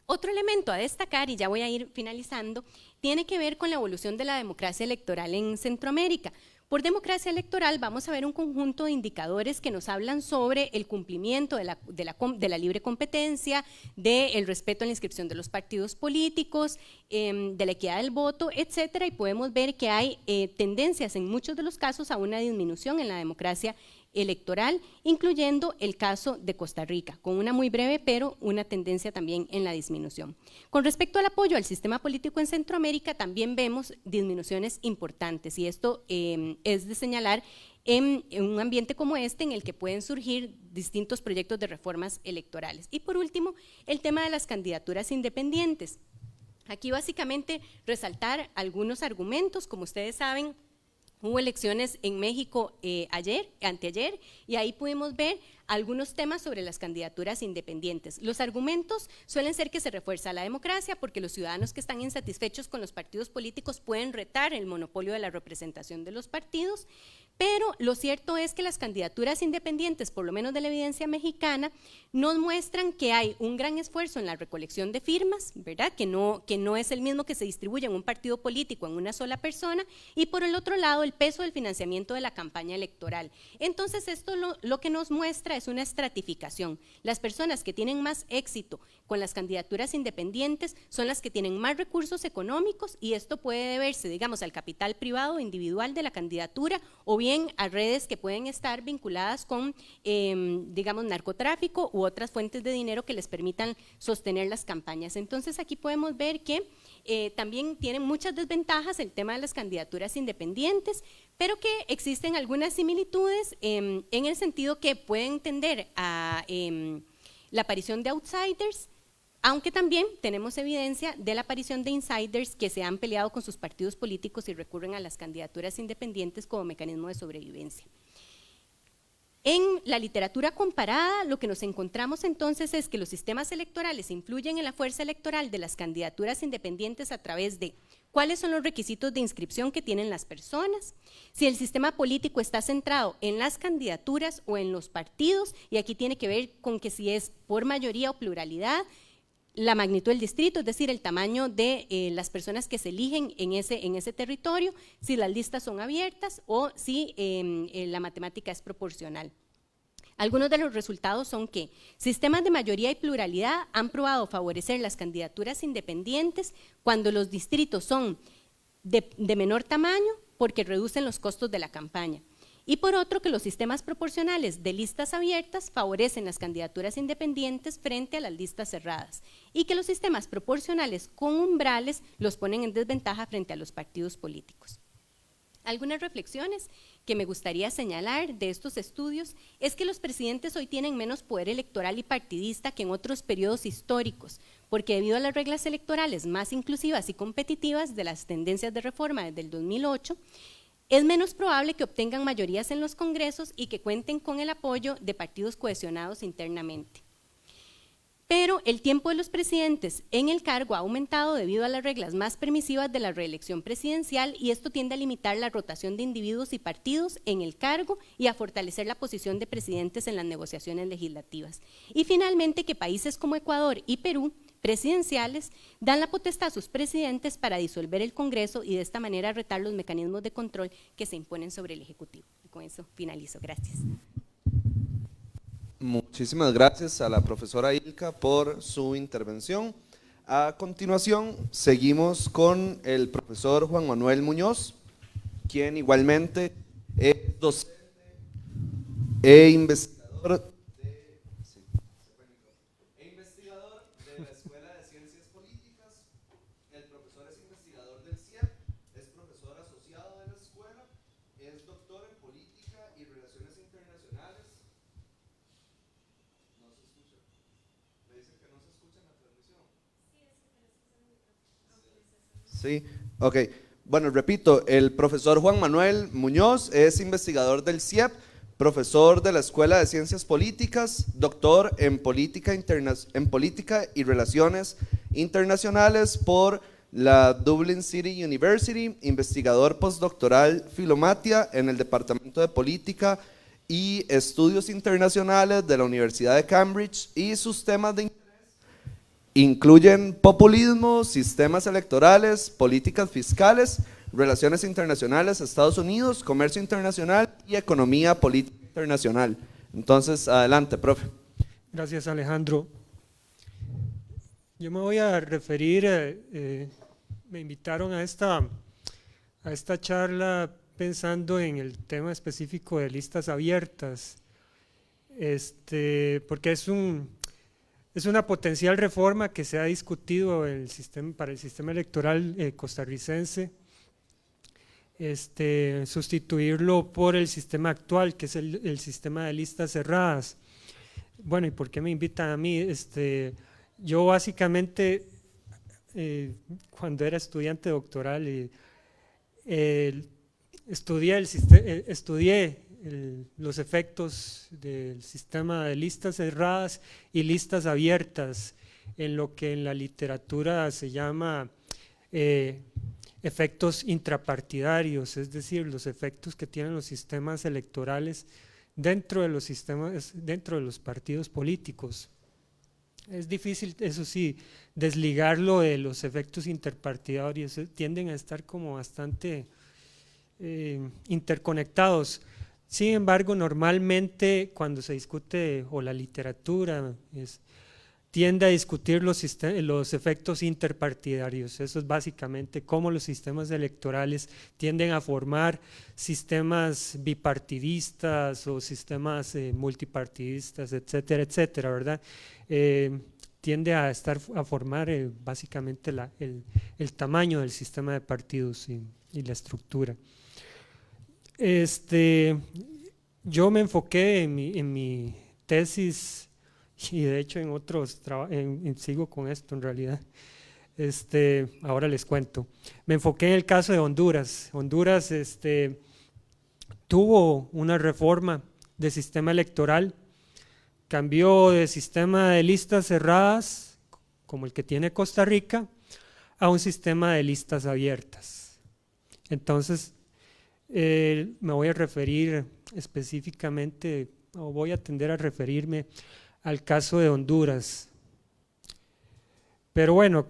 Otro elemento a destacar, y ya voy a ir finalizando, tiene que ver con la evolución de la democracia electoral en Centroamérica. Por democracia electoral vamos a ver un conjunto de indicadores que nos hablan sobre el cumplimiento de la libre competencia, del respeto a la inscripción de los partidos políticos, de la equidad del voto, etcétera, y podemos ver que hay tendencias en muchos de los casos a una disminución en la democracia electoral, incluyendo el caso de Costa Rica, con una muy breve, pero una tendencia también en la disminución. Con respecto al apoyo al sistema político en Centroamérica, también vemos disminuciones importantes, y esto es de señalar en un ambiente como este, en el que pueden surgir distintos proyectos de reformas electorales. Y por último, el tema de las candidaturas independientes. Aquí básicamente resaltar algunos argumentos. Como ustedes saben, hubo elecciones en México anteayer, y ahí pudimos ver algunos temas sobre las candidaturas independientes. Los argumentos suelen ser que se refuerza la democracia porque los ciudadanos que están insatisfechos con los partidos políticos pueden retar el monopolio de la representación de los partidos, pero lo cierto es que las candidaturas independientes, por lo menos de la evidencia mexicana, nos muestran que hay un gran esfuerzo en la recolección de firmas, ¿verdad? Que no es el mismo que se distribuye en un partido político en una sola persona, y por el otro lado el peso del financiamiento de la campaña electoral. Entonces esto lo que nos muestra es una estratificación. Las personas que tienen más éxito con las candidaturas independientes son las que tienen más recursos económicos, y esto puede deberse, digamos, al capital privado individual de la candidatura o bien también a redes que pueden estar vinculadas con, digamos, narcotráfico u otras fuentes de dinero que les permitan sostener las campañas. Entonces aquí podemos ver que también tienen muchas desventajas el tema de las candidaturas independientes, pero que existen algunas similitudes en el sentido que pueden tender a la aparición de outsiders, aunque también tenemos evidencia de la aparición de insiders que se han peleado con sus partidos políticos y recurren a las candidaturas independientes como mecanismo de sobrevivencia. En la literatura comparada, lo que nos encontramos entonces es que los sistemas electorales influyen en la fuerza electoral de las candidaturas independientes a través de cuáles son los requisitos de inscripción que tienen las personas, si el sistema político está centrado en las candidaturas o en los partidos, y aquí tiene que ver con que si es por mayoría o pluralidad, la magnitud del distrito, es decir, el tamaño de las personas que se eligen en ese territorio, si las listas son abiertas o si la matemática es proporcional. Algunos de los resultados son que sistemas de mayoría y pluralidad han probado favorecer las candidaturas independientes cuando los distritos son de menor tamaño porque reducen los costos de la campaña. Y por otro, que los sistemas proporcionales de listas abiertas favorecen las candidaturas independientes frente a las listas cerradas, y que los sistemas proporcionales con umbrales los ponen en desventaja frente a los partidos políticos. Algunas reflexiones que me gustaría señalar de estos estudios es que los presidentes hoy tienen menos poder electoral y partidista que en otros periodos históricos, porque debido a las reglas electorales más inclusivas y competitivas de las tendencias de reforma desde el 2008, es menos probable que obtengan mayorías en los congresos y que cuenten con el apoyo de partidos cohesionados internamente. Pero el tiempo de los presidentes en el cargo ha aumentado debido a las reglas más permisivas de la reelección presidencial, y esto tiende a limitar la rotación de individuos y partidos en el cargo y a fortalecer la posición de presidentes en las negociaciones legislativas. Y finalmente, que países como Ecuador y Perú presidenciales dan la potestad a sus presidentes para disolver el Congreso y de esta manera retar los mecanismos de control que se imponen sobre el Ejecutivo. Y con eso finalizo. Gracias. Muchísimas gracias a la profesora Ilka por su intervención. A continuación, seguimos con el profesor Juan Manuel Muñoz, quien igualmente es docente e investigador de la Escuela de Ciencias Políticas. El profesor es investigador del CIEP, es profesor asociado de la escuela, es doctor en Política y Relaciones Internacionales. No se escucha. Me dicen que no se escucha en la transmisión. Sí, ok. Bueno, repito, el profesor Juan Manuel Muñoz es investigador del CIEP, profesor de la Escuela de Ciencias Políticas, doctor en Política y Relaciones Internacionales por la Dublin City University, investigador postdoctoral Filomatia en el Departamento de Política y Estudios Internacionales de la Universidad de Cambridge, y sus temas de interés incluyen populismo, sistemas electorales, políticas fiscales, relaciones internacionales, Estados Unidos, comercio internacional y economía política internacional. Entonces, adelante, profe. Gracias, Alejandro. Yo me voy a referir, me invitaron a esta charla pensando en el tema específico de listas abiertas, porque es una potencial reforma que se ha discutido para el sistema electoral costarricense, sustituirlo por el sistema actual, que es el sistema de listas cerradas. Bueno, ¿y por qué me invitan a mí? Yo básicamente, cuando era estudiante doctoral, estudié los efectos del sistema de listas cerradas y listas abiertas en lo que en la literatura se llama efectos intrapartidarios, es decir, los efectos que tienen los sistemas electorales dentro de los partidos políticos. Es difícil, eso sí, desligarlo de los efectos interpartidarios, tienden a estar como bastante interconectados. Sin embargo, normalmente cuando se discute, o la literatura tiende a discutir los efectos interpartidarios. Eso es básicamente cómo los sistemas electorales tienden a formar sistemas bipartidistas o sistemas multipartidistas, etcétera, etcétera, ¿verdad? Tiende a formar básicamente el tamaño del sistema de partidos y la estructura. Yo me enfoqué en mi tesis, y de hecho en otros sigo con esto en realidad. Ahora les cuento. Me enfoqué en el caso de Honduras. Honduras tuvo una reforma de sistema electoral, cambió de sistema de listas cerradas, como el que tiene Costa Rica, a un sistema de listas abiertas. Entonces, me voy a referir específicamente, o voy a tender a referirme al caso de Honduras. Pero bueno,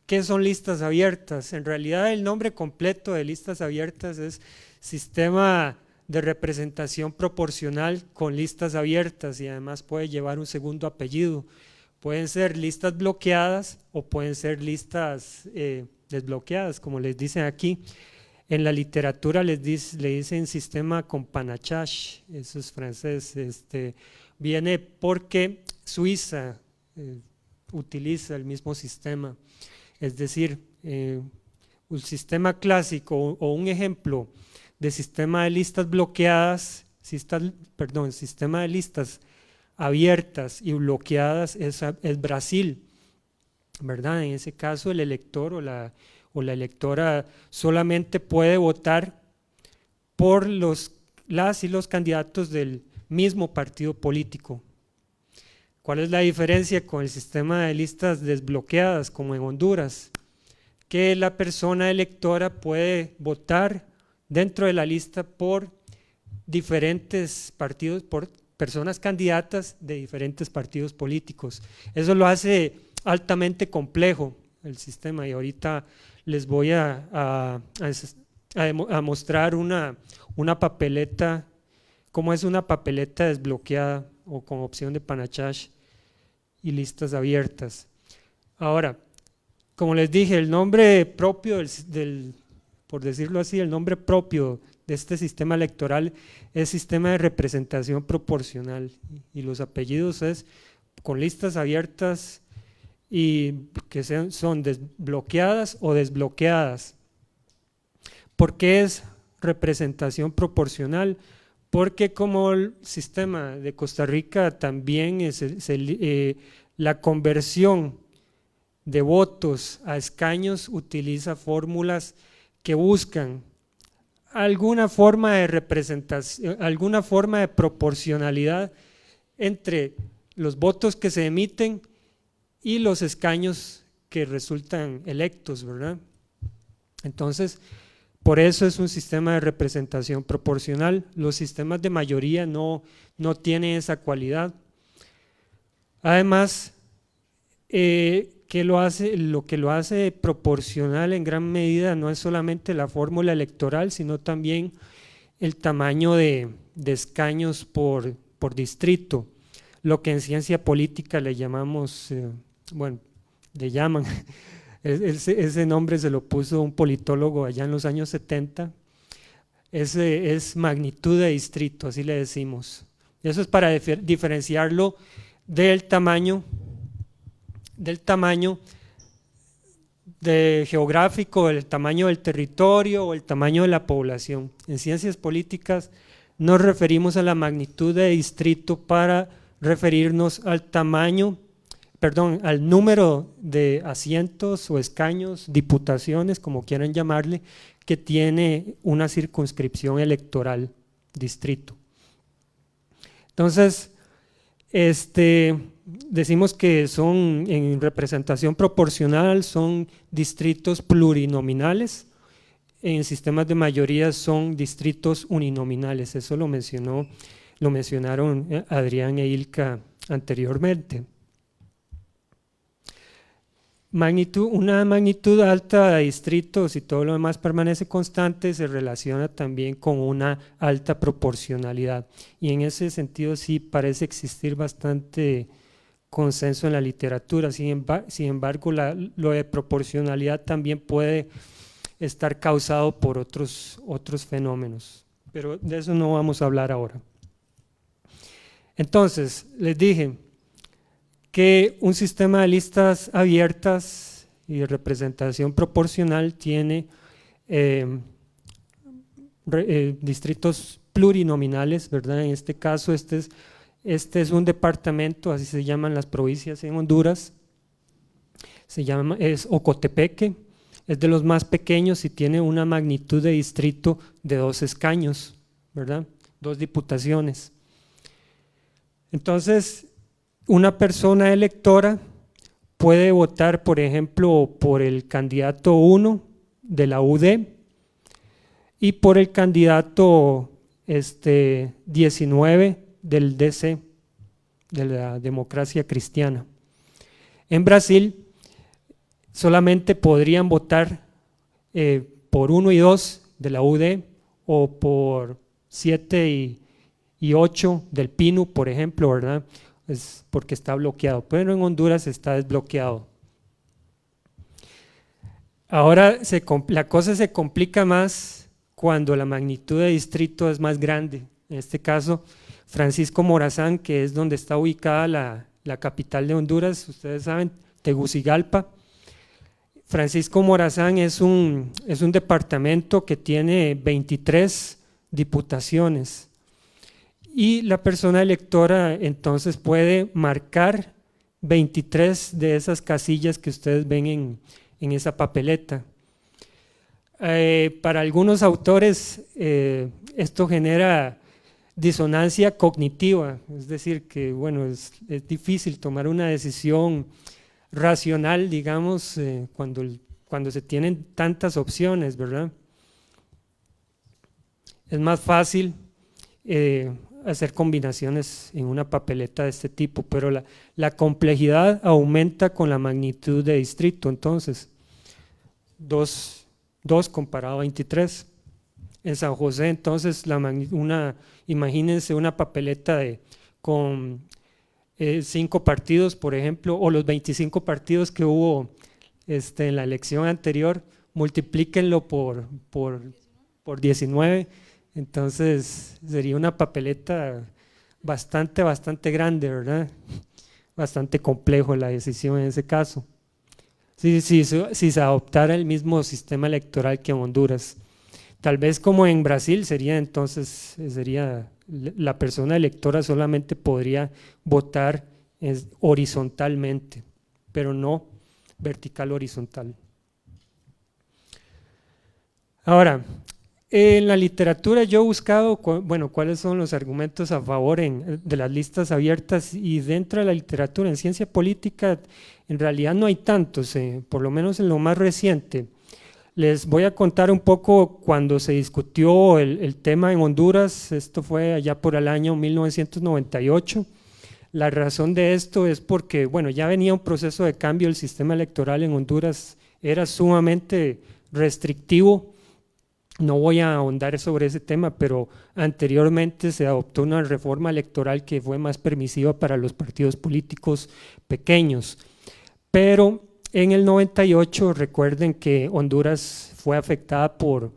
¿qué son listas abiertas? En realidad el nombre completo de listas abiertas es Sistema de Representación Proporcional con Listas Abiertas, y además puede llevar un segundo apellido. Pueden ser listas bloqueadas o pueden ser listas desbloqueadas, como les dicen aquí. En la literatura le dicen sistema con panache, eso es francés. Viene porque Suiza utiliza el mismo sistema, es decir, un sistema clásico o un ejemplo de sistema de listas bloqueadas, sistema de listas abiertas y bloqueadas es Brasil, ¿verdad? En ese caso el elector o la electora solamente puede votar por las y los candidatos del mismo partido político. ¿Cuál es la diferencia con el sistema de listas desbloqueadas como en Honduras? Que la persona electora puede votar dentro de la lista por diferentes partidos, por personas candidatas de diferentes partidos políticos. Eso lo hace altamente complejo el sistema, y ahorita les voy a mostrar una papeleta, cómo es una papeleta desbloqueada o con opción de panache y listas abiertas. Ahora, como les dije, el nombre propio por decirlo así, el nombre propio de este sistema electoral es Sistema de Representación Proporcional, y los apellidos es con listas abiertas y que son desbloqueadas o desbloqueadas. ¿Por qué es representación proporcional? Porque como el sistema de Costa Rica también la conversión de votos a escaños utiliza fórmulas que buscan alguna forma de representación, alguna forma de proporcionalidad entre los votos que se emiten y los escaños que resultan electos, ¿verdad? Entonces, por eso es un sistema de representación proporcional. Los sistemas de mayoría no tienen esa cualidad. Además, lo que lo hace proporcional en gran medida no es solamente la fórmula electoral, sino también el tamaño de escaños por distrito, lo que en ciencia política le llamamos, le llaman, ese nombre se lo puso un politólogo allá en los años 70, es magnitud de distrito, así le decimos. Eso es para diferenciarlo del tamaño geográfico, el tamaño del territorio o el tamaño de la población. En ciencias políticas nos referimos a la magnitud de distrito para referirnos al al número de asientos o escaños, diputaciones, como quieran llamarle, que tiene una circunscripción electoral, distrito. Entonces, decimos que son en representación proporcional, son distritos plurinominales, en sistemas de mayoría son distritos uninominales. Eso lo mencionaron Adrián e Ilka anteriormente. Una magnitud alta de distritos y todo lo demás permanece constante, se relaciona también con una alta proporcionalidad, y en ese sentido sí parece existir bastante consenso en la literatura. Sin embargo, lo de proporcionalidad también puede estar causado por otros fenómenos, pero de eso no vamos a hablar ahora. Entonces, les dije que un sistema de listas abiertas y de representación proporcional tiene distritos plurinominales, ¿verdad? En este caso, este es un departamento, así se llaman las provincias en Honduras, es Ocotepeque, es de los más pequeños y tiene una magnitud de distrito de 2 escaños, ¿verdad? 2 diputaciones. Entonces, una persona electora puede votar, por ejemplo, por el candidato 1 de la UD y por el candidato 19 del DC, de la Democracia Cristiana. En Brasil solamente podrían votar por 1 y 2 de la UD o por 7 y 8 del PINU, por ejemplo, ¿verdad? Es porque está bloqueado, pero en Honduras está desbloqueado. Ahora la cosa se complica más cuando la magnitud de distrito es más grande. En este caso, Francisco Morazán, que es donde está ubicada la capital de Honduras, ustedes saben, Tegucigalpa. Francisco Morazán es un departamento que tiene 23 diputaciones y la persona electora entonces puede marcar 23 de esas casillas que ustedes ven en esa papeleta. Para algunos autores esto genera disonancia cognitiva, es decir, que bueno, es difícil tomar una decisión racional, digamos, cuando se tienen tantas opciones, ¿verdad? Es más fácil hacer combinaciones en una papeleta de este tipo, pero la complejidad aumenta con la magnitud de distrito. Entonces, 2 comparado a 23. En San José, entonces, imagínense una papeleta con 5 partidos, por ejemplo, o los 25 partidos que hubo en la elección anterior, multiplíquenlo por 19, entonces sería una papeleta bastante grande, ¿verdad? Bastante complejo la decisión en ese caso. Si se adoptara el mismo sistema electoral que en Honduras. Tal vez como en Brasil sería la persona electora solamente podría votar horizontalmente, pero no vertical horizontal. Ahora, en la literatura yo he buscado, bueno, cuáles son los argumentos a favor de las listas abiertas, y dentro de la literatura en ciencia política en realidad no hay tantos, por lo menos en lo más reciente. Les voy a contar un poco cuando se discutió el tema en Honduras. Esto fue allá por el año 1998. La razón de esto es porque, bueno, ya venía un proceso de cambio. El sistema electoral en Honduras era sumamente restrictivo. No voy a ahondar sobre ese tema, pero anteriormente se adoptó una reforma electoral que fue más permisiva para los partidos políticos pequeños. Pero en el 98, recuerden que Honduras fue afectada por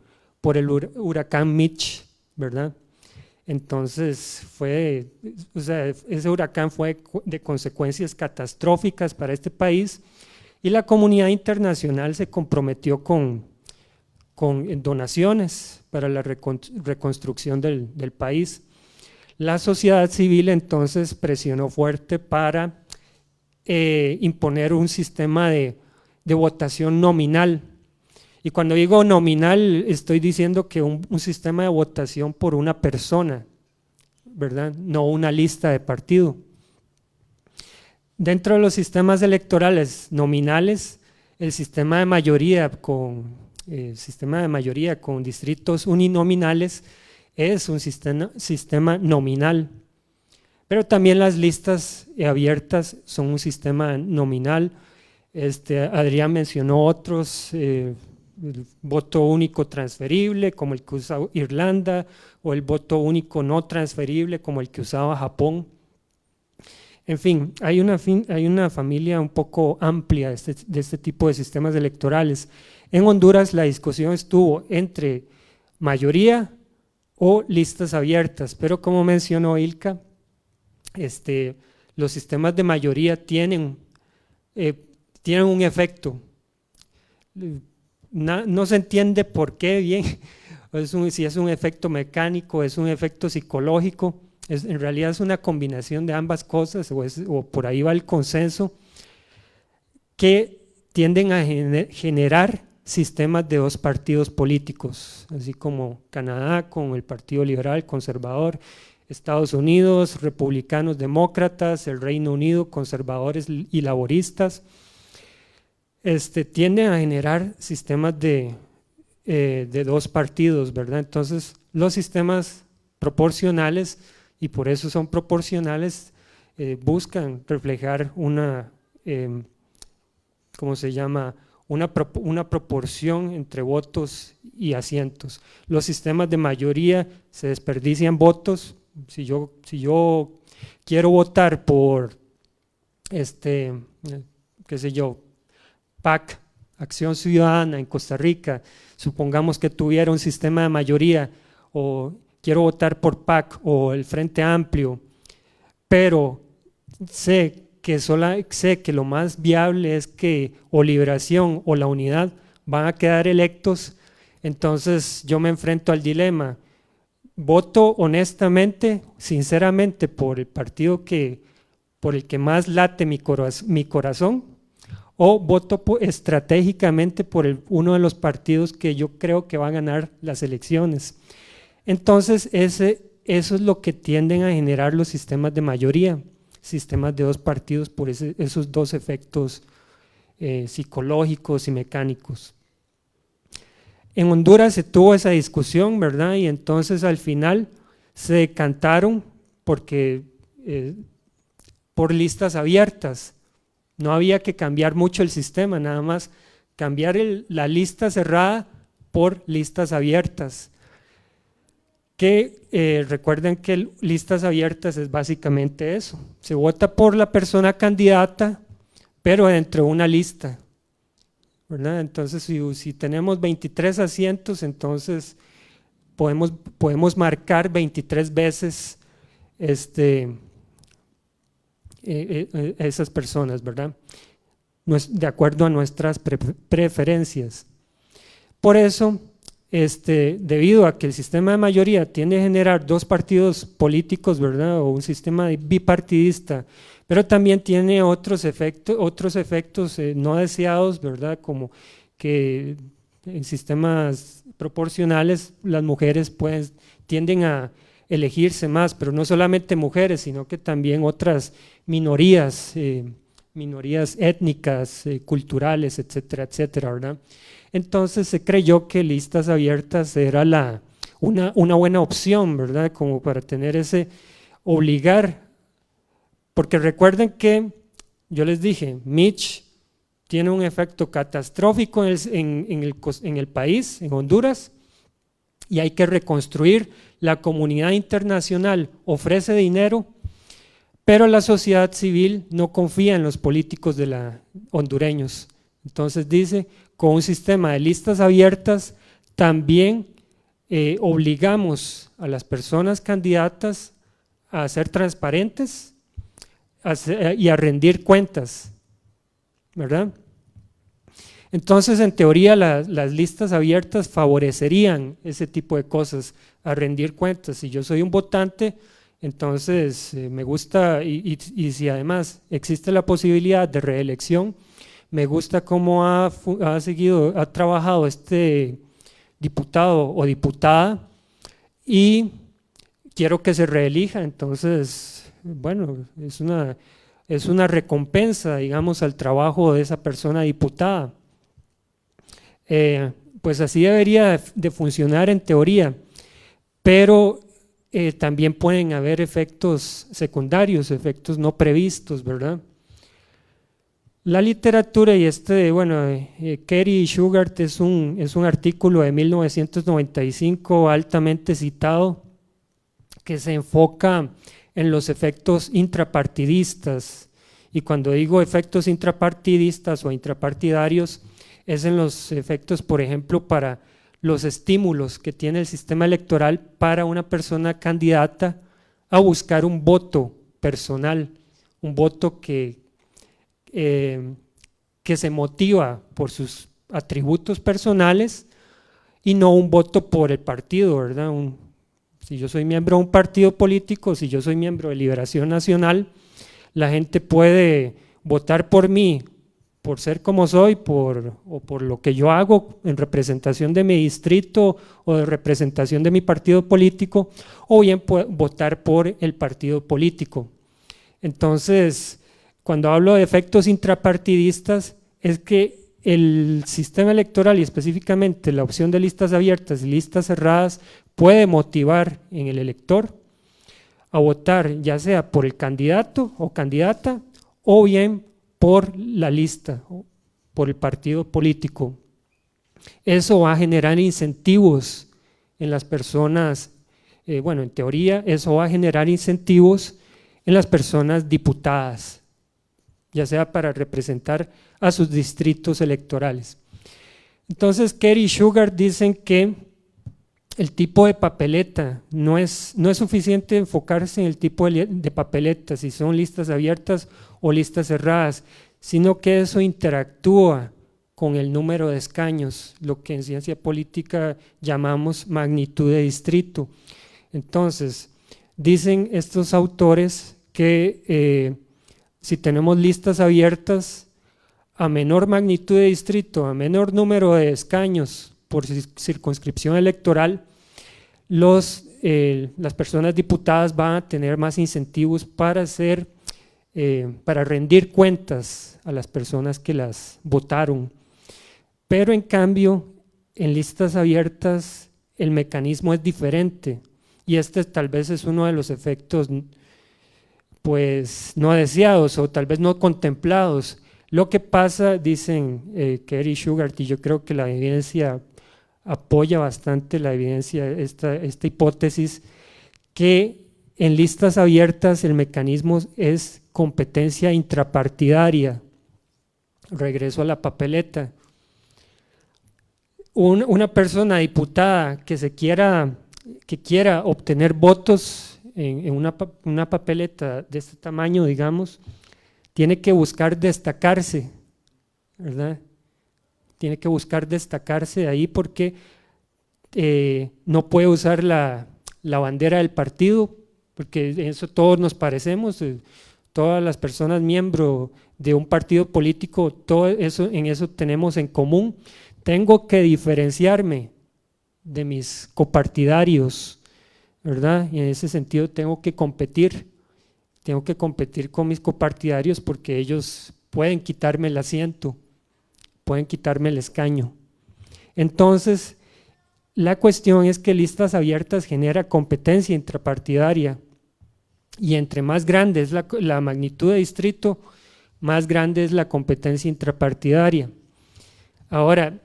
el huracán Mitch, ¿verdad? Entonces ese huracán fue de consecuencias catastróficas para este país, y la comunidad internacional se comprometió con donaciones para la reconstrucción del país. La sociedad civil entonces presionó fuerte para imponer un sistema de votación nominal. Y cuando digo nominal, estoy diciendo que un sistema de votación por una persona, ¿verdad? No una lista de partido. Dentro de los sistemas electorales nominales, el sistema de mayoría con distritos uninominales es un sistema nominal. Pero también las listas abiertas son un sistema nominal. Adrián mencionó otros, el voto único transferible como el que usa Irlanda, o el voto único no transferible como el que usaba Japón. En fin, hay una familia un poco amplia de este tipo de sistemas electorales. En Honduras la discusión estuvo entre mayoría o listas abiertas, pero como mencionó Ilka, los sistemas de mayoría tienen un efecto. No se entiende por qué bien, si es un efecto mecánico, es un efecto psicológico, en realidad es una combinación de ambas cosas, o por ahí va el consenso, que tienden a generar sistemas de dos partidos políticos, así como Canadá con el Partido Liberal Conservador, Estados Unidos, republicanos demócratas, el Reino Unido, conservadores y laboristas, tienden a generar sistemas de dos partidos, ¿verdad? Entonces, los sistemas proporcionales, y por eso son proporcionales, buscan reflejar una, ¿cómo se llama?, una proporción entre votos y asientos. Los sistemas de mayoría se desperdician votos. Si yo quiero votar por, qué sé yo, PAC, Acción Ciudadana en Costa Rica, supongamos que tuviera un sistema de mayoría, o quiero votar por PAC o el Frente Amplio, pero sé que lo más viable es que o Liberación o la Unidad van a quedar electos, entonces yo me enfrento al dilema: voto honestamente, sinceramente por el partido por el que más late mi corazón, o voto estratégicamente por uno de los partidos que yo creo que va a ganar las elecciones. Entonces eso es lo que tienden a generar los sistemas de mayoría, sistemas de dos partidos, por esos dos efectos psicológicos y mecánicos. En Honduras se tuvo esa discusión, ¿verdad? Y entonces al final se decantaron por listas abiertas. No había que cambiar mucho el sistema, nada más cambiar la lista cerrada por listas abiertas. Recuerden que listas abiertas es básicamente eso: se vota por la persona candidata, pero dentro de una lista, ¿verdad? Entonces, si tenemos 23 asientos, entonces podemos marcar 23 veces esas personas, ¿verdad? De acuerdo a nuestras preferencias. Por eso, debido a que el sistema de mayoría tiende a generar dos partidos políticos, ¿verdad?, o un sistema bipartidista, pero también tiene otros efectos no deseados, ¿verdad?, como que en sistemas proporcionales las mujeres tienden a elegirse más, pero no solamente mujeres, sino que también otras minorías étnicas, culturales, etcétera, etcétera, ¿verdad? Entonces se creyó que listas abiertas era una buena opción, ¿verdad?, como para tener obligar, porque recuerden que yo les dije, Mitch tiene un efecto catastrófico en el país, en Honduras, y hay que reconstruir. La comunidad internacional ofrece dinero, pero la sociedad civil no confía en los políticos hondureños. Entonces dice, con un sistema de listas abiertas también obligamos a las personas candidatas a ser transparentes y a rendir cuentas, ¿verdad? Entonces, en teoría, las listas abiertas favorecerían ese tipo de cosas, a rendir cuentas. Si yo soy un votante, entonces me gusta, y si además existe la posibilidad de reelección, me gusta cómo ha trabajado este diputado o diputada y quiero que se reelija. Entonces, bueno, es una recompensa, digamos, al trabajo de esa persona diputada. Pues así debería de funcionar en teoría, pero también pueden haber efectos secundarios, efectos no previstos, ¿verdad? La literatura y Kerry y Shugart es un artículo de 1995 altamente citado que se enfoca en los efectos intrapartidistas. Y cuando digo efectos intrapartidistas o intrapartidarios, es en los efectos, por ejemplo, para los estímulos que tiene el sistema electoral para una persona candidata a buscar un voto personal, un voto que se motiva por sus atributos personales y no un voto por el partido, ¿verdad? Si yo soy miembro de un partido político, si yo soy miembro de Liberación Nacional, la gente puede votar por mí, por ser como soy, o por lo que yo hago en representación de mi distrito o de representación de mi partido político, o bien votar por el partido político. Entonces, cuando hablo de efectos intrapartidistas, es que el sistema electoral y específicamente la opción de listas abiertas y listas cerradas puede motivar en el elector a votar ya sea por el candidato o candidata o bien por la lista, por el partido político. Eso va a generar incentivos en las personas, bueno, en teoría eso va a generar incentivos en las personas diputadas, ya sea para representar a sus distritos electorales. Entonces, Kerr y Sugar dicen que el tipo de papeleta no es suficiente enfocarse en el tipo de papeleta, si son listas abiertas o listas cerradas, sino que eso interactúa con el número de escaños, lo que en ciencia política llamamos magnitud de distrito. Entonces, dicen estos autores que si tenemos listas abiertas, a menor magnitud de distrito, a menor número de escaños por circunscripción electoral, las personas diputadas van a tener más incentivos para rendir cuentas a las personas que las votaron. Pero en cambio, en listas abiertas el mecanismo es diferente y este tal vez es uno de los efectos pues no deseados o tal vez no contemplados. Lo que pasa, dicen Kerr y Sugar, y yo creo que la evidencia apoya bastante la evidencia, esta hipótesis, que en listas abiertas el mecanismo es competencia intrapartidaria. Regreso a la papeleta. Una persona diputada que quiera obtener votos en una papeleta de este tamaño, digamos, tiene que buscar destacarse, ¿verdad? Tiene que buscar destacarse de ahí porque no puede usar la bandera del partido, porque en eso todos nos parecemos, todas las personas miembros de un partido político, en eso tenemos en común. Tengo que diferenciarme de mis copartidarios, ¿verdad? Y en ese sentido tengo que competir con mis copartidarios porque ellos pueden quitarme el asiento, pueden quitarme el escaño. Entonces, la cuestión es que listas abiertas genera competencia intrapartidaria y entre más grande es la magnitud de distrito, más grande es la competencia intrapartidaria. Ahora,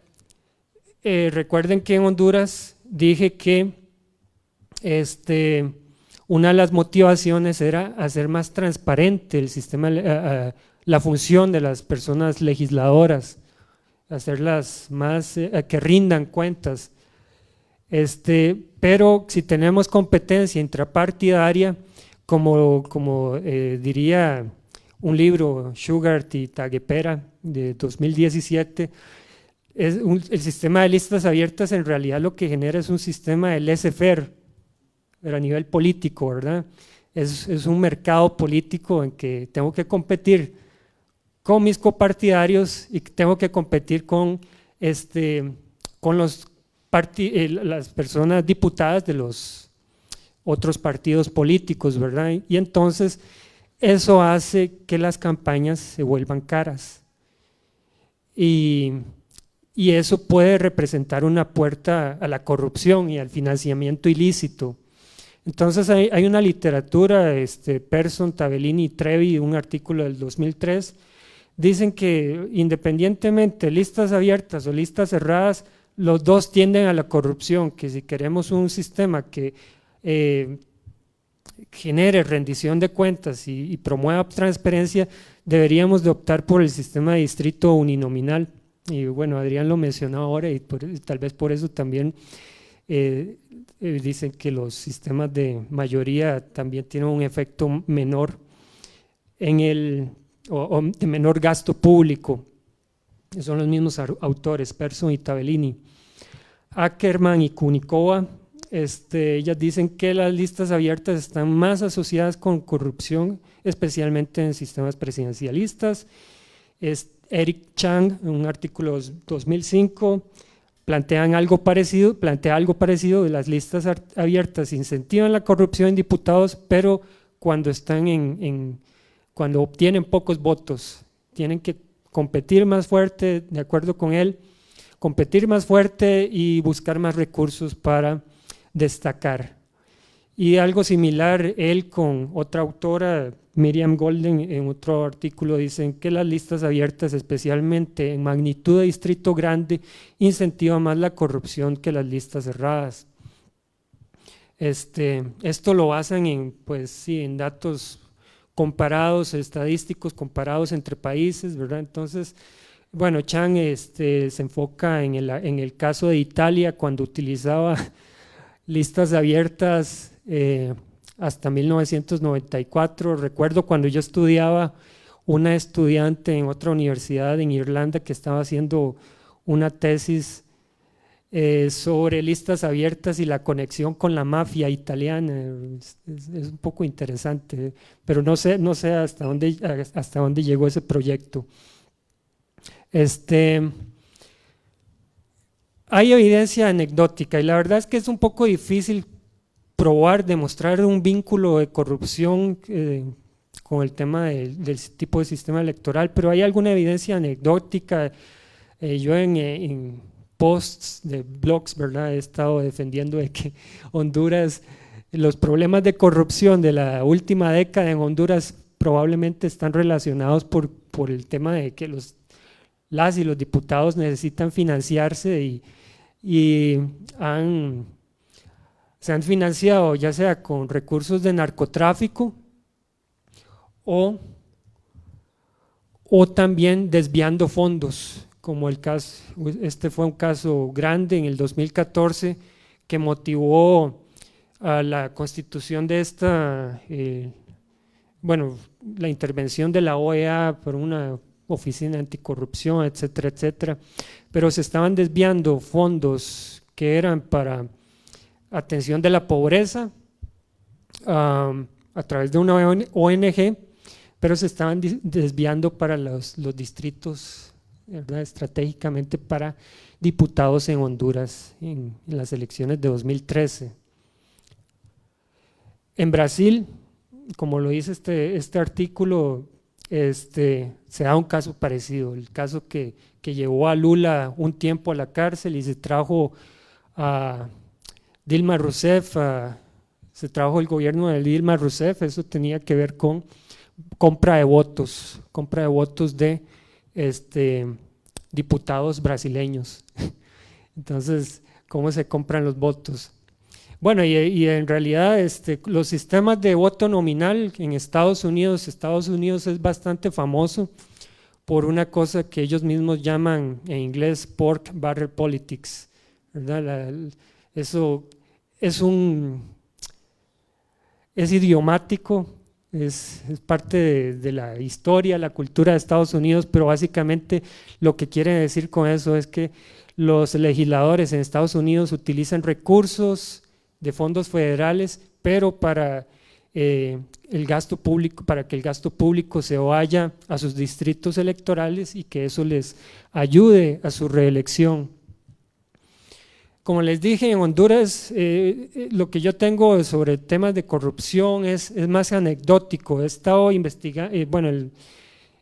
recuerden que en Honduras dije que una de las motivaciones era hacer más transparente el sistema, la función de las personas legisladoras, hacerlas más que rindan cuentas. Pero si tenemos competencia intrapartidaria, como diría un libro, Sugar y Taguepera de 2017, el sistema de listas abiertas en realidad lo que genera es un sistema de laissez-faire, pero a nivel político, ¿verdad? Es un mercado político en que tengo que competir con mis copartidarios y tengo que competir con las personas diputadas de los otros partidos políticos, ¿verdad? Y entonces eso hace que las campañas se vuelvan caras y eso puede representar una puerta a la corrupción y al financiamiento ilícito. Entonces hay una literatura, Persson, Tabellini y Trevi, un artículo del 2003, dicen que independientemente listas abiertas o listas cerradas, los dos tienden a la corrupción, que si queremos un sistema que genere rendición de cuentas y promueva transparencia, deberíamos de optar por el sistema de distrito uninominal. Y bueno, Adrián lo mencionó ahora y tal vez por eso también dicen que los sistemas de mayoría también tienen un efecto menor o de menor gasto público. Son los mismos autores, Persson y Tabellini. Ackerman y Kunikova, ellas dicen que las listas abiertas están más asociadas con corrupción, especialmente en sistemas presidencialistas. Eric Chang, en un artículo 2005, plantea algo parecido, de las listas abiertas incentivan la corrupción en diputados, pero cuando cuando obtienen pocos votos, tienen que competir más fuerte, de acuerdo con él, competir más fuerte y buscar más recursos para destacar. Y algo similar, él con otra autora, Miriam Golden, en otro artículo dicen que las listas abiertas, especialmente en magnitud de distrito grande, incentivan más la corrupción que las listas cerradas. Esto lo basan en datos comparados, estadísticos comparados entre países, ¿verdad? Entonces, bueno, Chang se enfoca en el caso de Italia, cuando utilizaba listas abiertas hasta 1994. Recuerdo cuando yo estudiaba, una estudiante en otra universidad en Irlanda que estaba haciendo una tesis sobre listas abiertas y la conexión con la mafia italiana. Es un poco interesante, pero no sé hasta dónde llegó ese proyecto. Hay evidencia anecdótica y la verdad es que es un poco difícil demostrar un vínculo de corrupción con el tema del tipo de sistema electoral, pero hay alguna evidencia anecdótica. Yo en posts de blogs, ¿verdad?, he estado defendiendo de que Honduras, los problemas de corrupción de la última década en Honduras probablemente están relacionados por el tema de que las y los diputados necesitan financiarse y se han financiado ya sea con recursos de narcotráfico o también desviando fondos, como el caso, fue un caso grande en el 2014 que motivó a la constitución de la intervención de la OEA por una oficina anticorrupción, etcétera, etcétera, pero se estaban desviando fondos que eran para atención de la pobreza a través de una ONG, pero se estaban desviando para los distritos, ¿verdad?, estratégicamente para diputados en Honduras en las elecciones de 2013. En Brasil, como lo dice este artículo, se da un caso parecido, el caso que llevó a Lula un tiempo a la cárcel y se trajo a Dilma Rousseff, se trajo el gobierno de Dilma Rousseff. Eso tenía que ver con compra de votos de diputados brasileños. Entonces, ¿cómo se compran los votos? Bueno, y en realidad los sistemas de voto nominal en Estados Unidos es bastante famoso por una cosa que ellos mismos llaman en inglés pork barrel politics, ¿verdad? Eso es idiomático, es parte de la historia, la cultura de Estados Unidos, pero básicamente lo que quiere decir con eso es que los legisladores en Estados Unidos utilizan recursos de fondos federales, pero para el gasto público, para que el gasto público se vaya a sus distritos electorales y que eso les ayude a su reelección. Como les dije, en Honduras lo que yo tengo sobre temas de corrupción es más anecdótico. He estado investigando,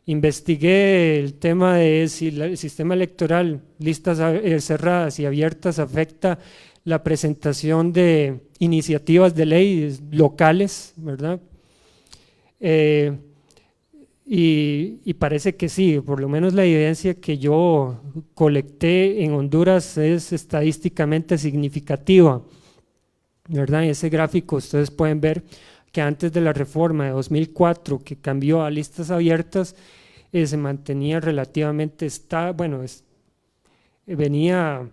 investigué el tema de si el sistema electoral, listas cerradas y abiertas, afecta la presentación de iniciativas de ley locales, ¿verdad? Y parece que sí, por lo menos la evidencia que yo colecté en Honduras es estadísticamente significativa, ¿verdad? En ese gráfico ustedes pueden ver que antes de la reforma de 2004, que cambió a listas abiertas, se mantenía relativamente, venía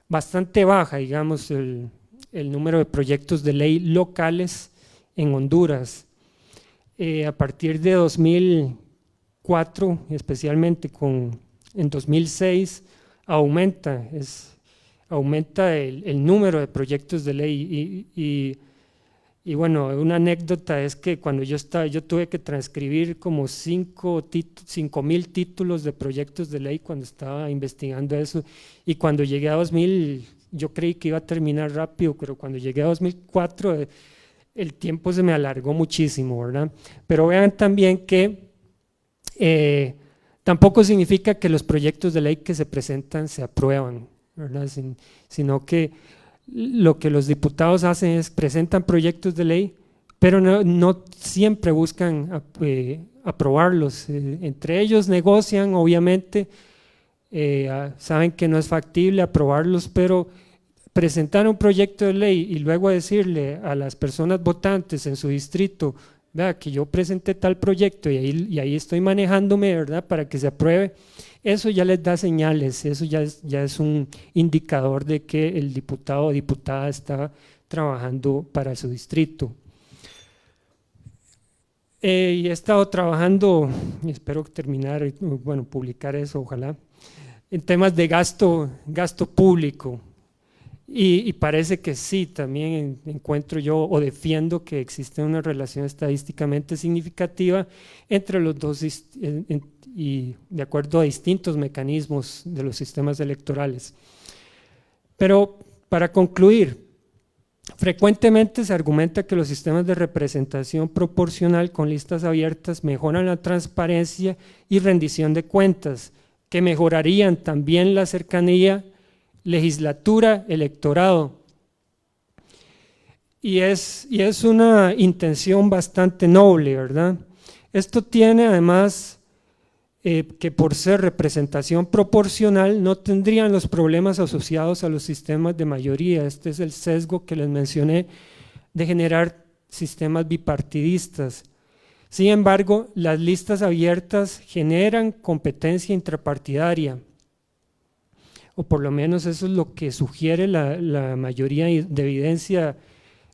bastante baja, digamos, el número de proyectos de ley locales en Honduras. A partir de 2004, especialmente en 2006, aumenta el número de proyectos de ley y bueno, una anécdota es que cuando yo tuve que transcribir como 5,000 títulos de proyectos de ley cuando estaba investigando eso, y cuando llegué a 2000 yo creí que iba a terminar rápido, pero cuando llegué a 2004 el tiempo se me alargó muchísimo, ¿verdad? Pero vean también que tampoco significa que los proyectos de ley que se presentan se aprueban, ¿verdad? Sino que lo que los diputados hacen es presentan proyectos de ley, pero no siempre buscan aprobarlos. Entre ellos negocian, obviamente, saben que no es factible aprobarlos, pero presentar un proyecto de ley y luego decirle a las personas votantes en su distrito, vea que yo presenté tal proyecto y ahí estoy manejándome, ¿verdad?, para que se apruebe. Eso ya les da señales, eso ya es un indicador de que el diputado o diputada está trabajando para su distrito. Y he estado trabajando, espero terminar, bueno, publicar eso, ojalá, en temas de gasto público. Y parece que sí, también encuentro yo o defiendo que existe una relación estadísticamente significativa entre los dos y de acuerdo a distintos mecanismos de los sistemas electorales. Pero para concluir, frecuentemente se argumenta que los sistemas de representación proporcional con listas abiertas mejoran la transparencia y rendición de cuentas, que mejorarían también la cercanía legislatura, electorado. Y es una intención bastante noble, ¿verdad? Esto tiene además que por ser representación proporcional no tendrían los problemas asociados a los sistemas de mayoría. Este es el sesgo que les mencioné de generar sistemas bipartidistas. Sin embargo, las listas abiertas generan competencia intrapartidaria, o por lo menos eso es lo que sugiere la mayoría de evidencia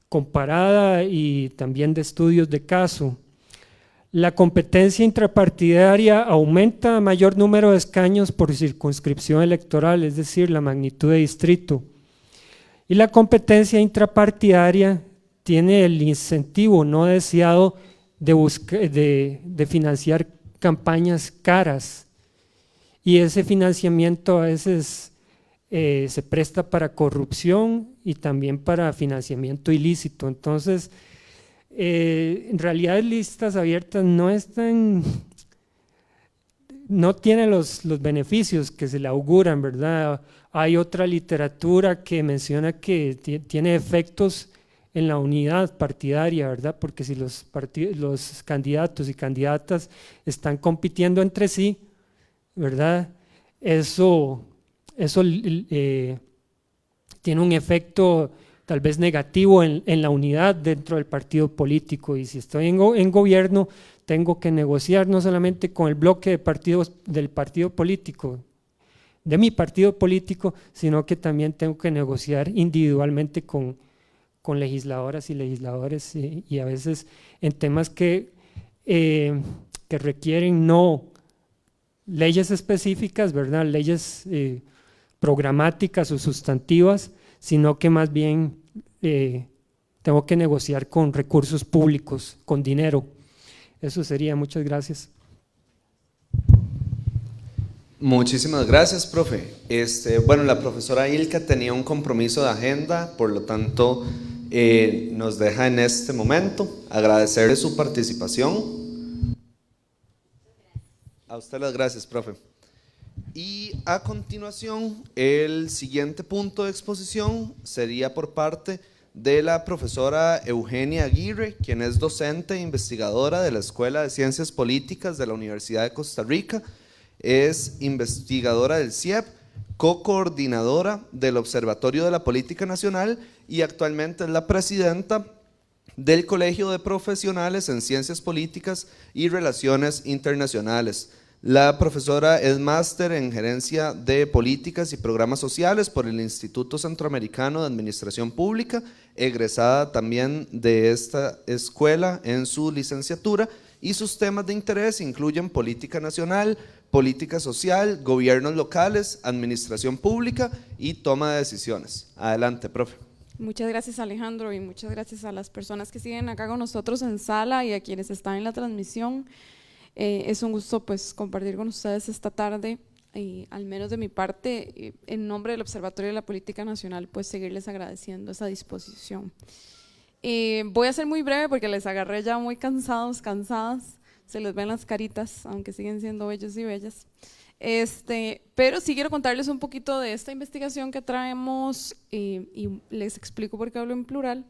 comparada y también de estudios de caso. La competencia intrapartidaria aumenta a mayor número de escaños por circunscripción electoral, es decir, la magnitud de distrito. Y la competencia intrapartidaria tiene el incentivo no deseado de financiar campañas caras. Y ese financiamiento a veces se presta para corrupción y también para financiamiento ilícito. Entonces, en realidad listas abiertas no tienen los beneficios que se le auguran, ¿verdad? Hay otra literatura que menciona que tiene efectos en la unidad partidaria, ¿verdad? Porque si los candidatos y candidatas están compitiendo entre sí, ¿verdad? Eso tiene un efecto tal vez negativo en la unidad dentro del partido político, y si estoy en gobierno tengo que negociar no solamente con el bloque de partidos del partido político, de mi partido político, sino que también tengo que negociar individualmente con legisladoras y legisladores, y a veces en temas que requieren no leyes específicas, ¿verdad?, leyes programáticas o sustantivas, sino que más bien tengo que negociar con recursos públicos, con dinero. Eso sería. Muchas gracias. Muchísimas gracias, profe. Bueno, la profesora Ilka tenía un compromiso de agenda, por lo tanto nos deja en este momento. Agradecerle su participación. A usted las gracias, profe. Y a continuación, el siguiente punto de exposición sería por parte de la profesora Eugenia Aguirre, quien es docente e investigadora de la Escuela de Ciencias Políticas de la Universidad de Costa Rica, es investigadora del CIEP, co-coordinadora del Observatorio de la Política Nacional y actualmente es la presidenta del Colegio de Profesionales en Ciencias Políticas y Relaciones Internacionales. La profesora es máster en Gerencia de Políticas y Programas Sociales por el Instituto Centroamericano de Administración Pública, egresada también de esta escuela en su licenciatura, y sus temas de interés incluyen política nacional, política social, gobiernos locales, administración pública y toma de decisiones. Adelante, profe. Muchas gracias, Alejandro, y muchas gracias a las personas que siguen acá con nosotros en sala y a quienes están en la transmisión. Es un gusto pues compartir con ustedes esta tarde, al menos de mi parte, en nombre del Observatorio de la Política Nacional, pues seguirles agradeciendo esa disposición. Voy a ser muy breve porque les agarré ya muy cansados, cansadas, se les ven las caritas, aunque siguen siendo bellos y bellas. Pero sí quiero contarles un poquito de esta investigación que traemos y les explico por qué hablo en plural.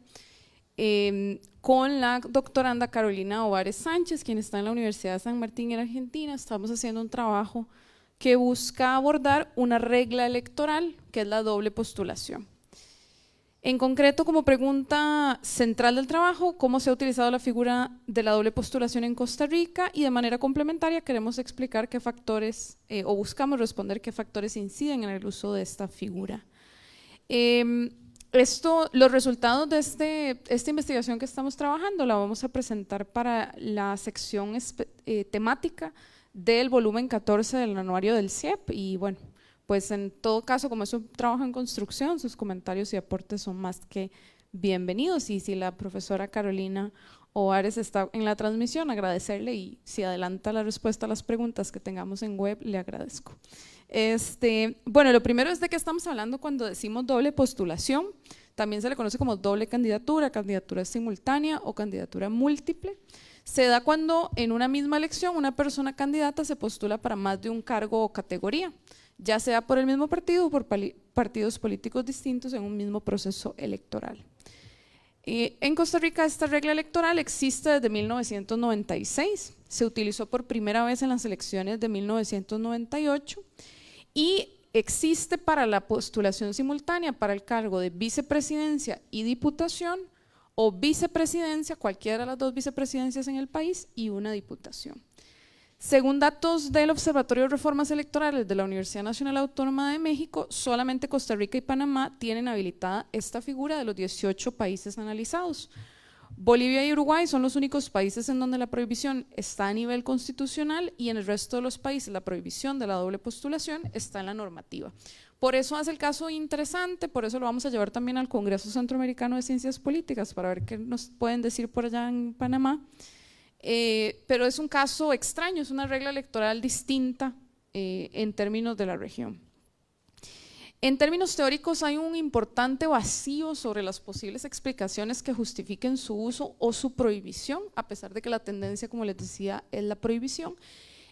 Con la doctoranda Carolina Ovares Sánchez, quien está en la Universidad de San Martín en Argentina. Estamos haciendo un trabajo que busca abordar una regla electoral que es la doble postulación. En concreto, como pregunta central del trabajo, cómo se ha utilizado la figura de la doble postulación en Costa Rica, y de manera complementaria queremos explicar qué factores, o buscamos responder qué factores inciden en el uso de esta figura. Los resultados de esta investigación que estamos trabajando la vamos a presentar para la sección temática del volumen 14 del anuario del CIEP, y bueno, pues en todo caso, como es un trabajo en construcción, sus comentarios y aportes son más que bienvenidos, y si la profesora Carolina Ovares está en la transmisión, agradecerle, y si adelanta la respuesta a las preguntas que tengamos en web, le agradezco. Bueno, lo primero es de qué estamos hablando cuando decimos doble postulación. También se le conoce como doble candidatura, candidatura simultánea o candidatura múltiple. Se da cuando en una misma elección una persona candidata se postula para más de un cargo o categoría, ya sea por el mismo partido o por partidos políticos distintos en un mismo proceso electoral. En Costa Rica esta regla electoral existe desde 1996, se utilizó por primera vez en las elecciones de 1998 y existe para la postulación simultánea para el cargo de vicepresidencia y diputación, o vicepresidencia, cualquiera de las dos vicepresidencias en el país, y una diputación. Según datos del Observatorio de Reformas Electorales de la Universidad Nacional Autónoma de México, solamente Costa Rica y Panamá tienen habilitada esta figura de los 18 países analizados. Bolivia y Uruguay son los únicos países en donde la prohibición está a nivel constitucional, y en el resto de los países la prohibición de la doble postulación está en la normativa. Por eso hace el caso interesante, por eso lo vamos a llevar también al Congreso Centroamericano de Ciencias Políticas para ver qué nos pueden decir por allá en Panamá. Pero es un caso extraño, es una regla electoral distinta en términos de la región. En términos teóricos hay un importante vacío sobre las posibles explicaciones que justifiquen su uso o su prohibición, a pesar de que la tendencia, como les decía, es la prohibición,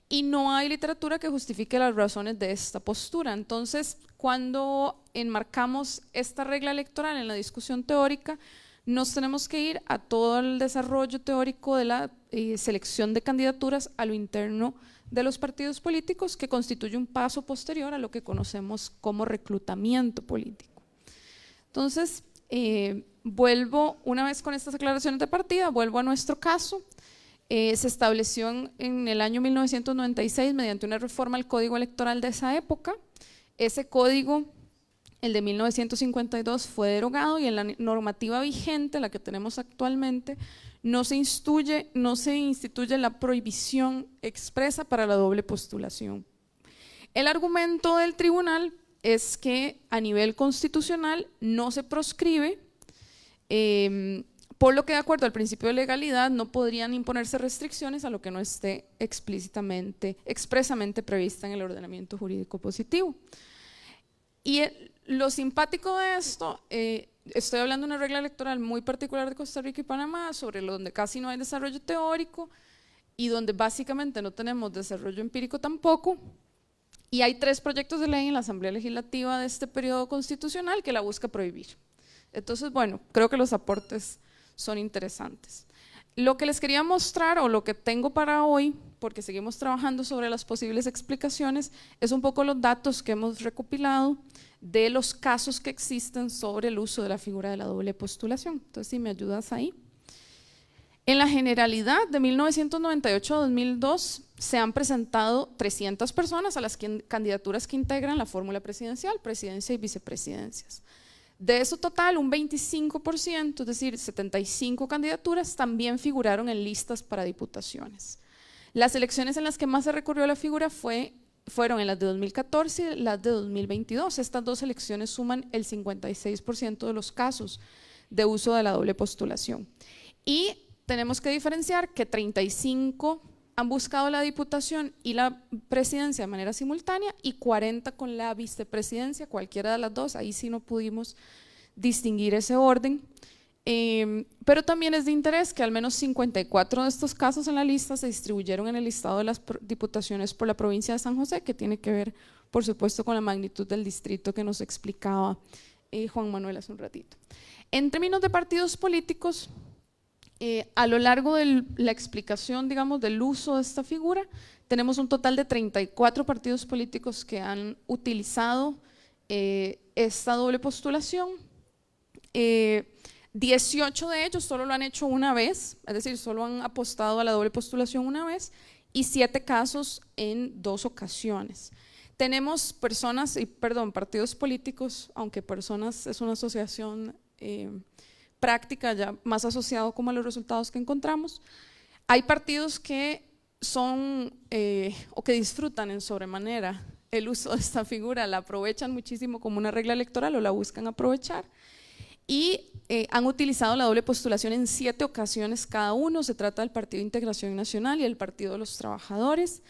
y no hay literatura que justifique las razones de esta postura. Entonces, cuando enmarcamos esta regla electoral en la discusión teórica, nos tenemos que ir a todo el desarrollo teórico de la selección de candidaturas a lo interno de los partidos políticos, que constituye un paso posterior a lo que conocemos como reclutamiento político. Entonces, vuelvo, una vez con estas aclaraciones de partida, vuelvo a nuestro caso. Se estableció en el año 1996 mediante una reforma al Código Electoral de esa época. Ese código, el de 1952, fue derogado, y en la normativa vigente, la que tenemos actualmente, no se instituye la prohibición expresa para la doble postulación. El argumento del tribunal es que a nivel constitucional no se proscribe, por lo que de acuerdo al principio de legalidad no podrían imponerse restricciones a lo que no esté expresamente prevista en el ordenamiento jurídico positivo. Y lo simpático de esto, estoy hablando de una regla electoral muy particular de Costa Rica y Panamá, sobre donde casi no hay desarrollo teórico y donde básicamente no tenemos desarrollo empírico tampoco, y hay 3 proyectos de ley en la Asamblea Legislativa de este periodo constitucional que la busca prohibir. Entonces, bueno, creo que los aportes son interesantes. Lo que les quería mostrar, o lo que tengo para hoy, porque seguimos trabajando sobre las posibles explicaciones, es un poco los datos que hemos recopilado de los casos que existen sobre el uso de la figura de la doble postulación. Entonces, si me ayudas ahí. En la generalidad, de 1998 a 2002, se han presentado 300 personas a las candidaturas que integran la fórmula presidencial, presidencia y vicepresidencias. De eso total, un 25%, es decir, 75 candidaturas, también figuraron en listas para diputaciones. Las elecciones en las que más se recurrió a la figura fueron en las de 2014 y las de 2022. Estas dos elecciones suman el 56% de los casos de uso de la doble postulación. Y tenemos que diferenciar que 35 han buscado la diputación y la presidencia de manera simultánea y 40 con la vicepresidencia, cualquiera de las dos. Ahí sí no pudimos distinguir ese orden. Pero también es de interés que al menos 54 de estos casos en la lista se distribuyeron en el listado de las diputaciones por la provincia de San José, que tiene que ver, por supuesto, con la magnitud del distrito que nos explicaba Juan Manuel hace un ratito. En términos de partidos políticos, a lo largo de la explicación, digamos, del uso de esta figura, tenemos un total de 34 partidos políticos que han utilizado esta doble postulación. 18 de ellos solo lo han hecho una vez, es decir, solo han apostado a la doble postulación una vez, y 7 casos en 2 ocasiones. Tenemos partidos políticos, aunque personas es una asociación práctica ya más asociado como a los resultados que encontramos. Hay partidos que son o que disfrutan en sobremanera el uso de esta figura, la aprovechan muchísimo como una regla electoral o la buscan aprovechar, y han utilizado la doble postulación en 7 ocasiones cada uno. Se trata del Partido de Integración Nacional y el Partido de los Trabajadores.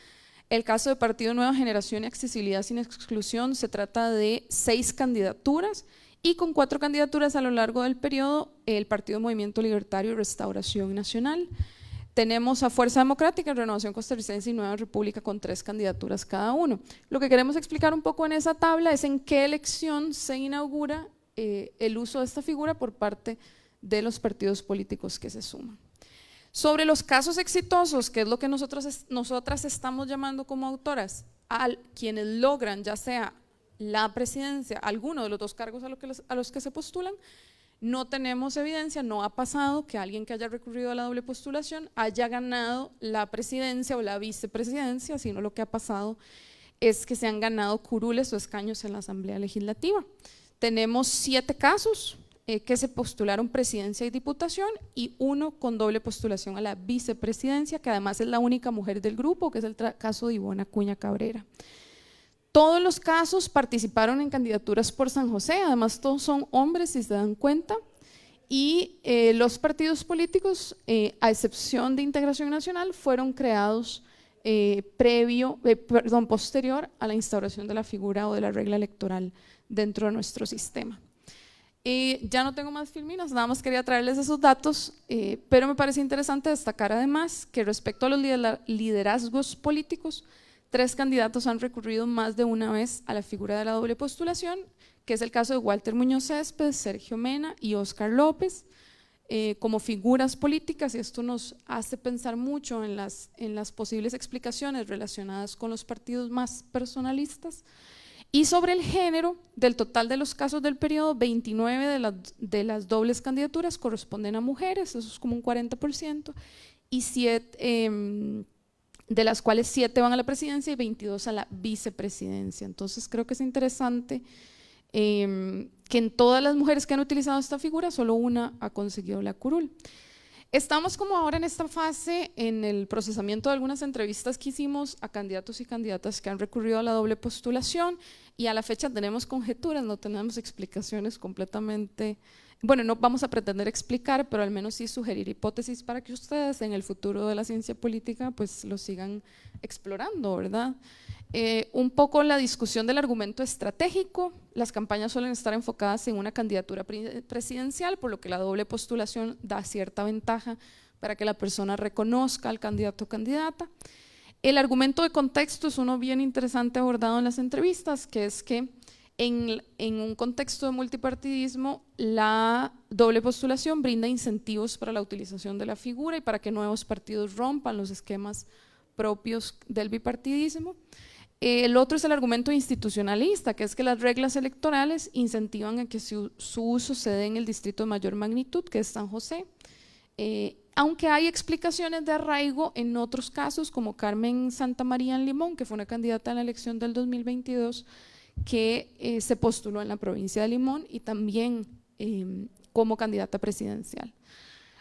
El caso de Partido Nueva Generación y Accesibilidad sin Exclusión, se trata de 6 candidaturas, y con 4 candidaturas a lo largo del periodo, el Partido Movimiento Libertario y Restauración Nacional. Tenemos a Fuerza Democrática, Renovación Costarricense y Nueva República con 3 candidaturas cada uno. Lo que queremos explicar un poco en esa tabla es en qué elección se inaugura el uso de esta figura por parte de los partidos políticos que se suman. Sobre los casos exitosos, que es lo que nosotras estamos llamando como autoras, a quienes logran ya sea la presidencia, alguno de los 2 cargos a los que se postulan, no tenemos evidencia, no ha pasado que alguien que haya recurrido a la doble postulación haya ganado la presidencia o la vicepresidencia, sino lo que ha pasado es que se han ganado curules o escaños en la Asamblea Legislativa. Tenemos 7 casos que se postularon presidencia y diputación, y 1 con doble postulación a la vicepresidencia, que además es la única mujer del grupo, que es el caso de Ivonne Acuña Cabrera. Todos los casos participaron en candidaturas por San José, además todos son hombres, si se dan cuenta, y los partidos políticos, a excepción de Integración Nacional, fueron creados posterior a la instauración de la figura o de la regla electoral dentro de nuestro sistema. Ya no tengo más filminas, nada más quería traerles esos datos, pero me parece interesante destacar además que respecto a los liderazgos políticos, 3 candidatos han recurrido más de una vez a la figura de la doble postulación, que es el caso de Walter Muñoz Céspedes, Sergio Mena y Óscar López, como figuras políticas, y esto nos hace pensar mucho en las posibles explicaciones relacionadas con los partidos más personalistas. Y sobre el género, del total de los casos del periodo, 29 de las dobles candidaturas corresponden a mujeres, eso es como un 40%, y 7 de las cuales 7 van a la presidencia y 22 a la vicepresidencia. Entonces creo que es interesante que en todas las mujeres que han utilizado esta figura, solo una ha conseguido la curul. Estamos como ahora en esta fase en el procesamiento de algunas entrevistas que hicimos a candidatos y candidatas que han recurrido a la doble postulación, y a la fecha tenemos conjeturas, no tenemos explicaciones completamente, bueno, no vamos a pretender explicar, pero al menos sí sugerir hipótesis para que ustedes en el futuro de la ciencia política pues lo sigan explorando, ¿verdad? Un poco la discusión del argumento estratégico. Las campañas suelen estar enfocadas en una candidatura presidencial, por lo que la doble postulación da cierta ventaja para que la persona reconozca al candidato o candidata. El argumento de contexto es uno bien interesante abordado en las entrevistas, que es que en un contexto de multipartidismo, la doble postulación brinda incentivos para la utilización de la figura y para que nuevos partidos rompan los esquemas propios del bipartidismo. El otro es el argumento institucionalista, que es que las reglas electorales incentivan a que su uso se dé en el distrito de mayor magnitud, que es San José, aunque hay explicaciones de arraigo en otros casos, como Carmen Santamaría en Limón, que fue una candidata en la elección del 2022, que se postuló en la provincia de Limón y también como candidata presidencial.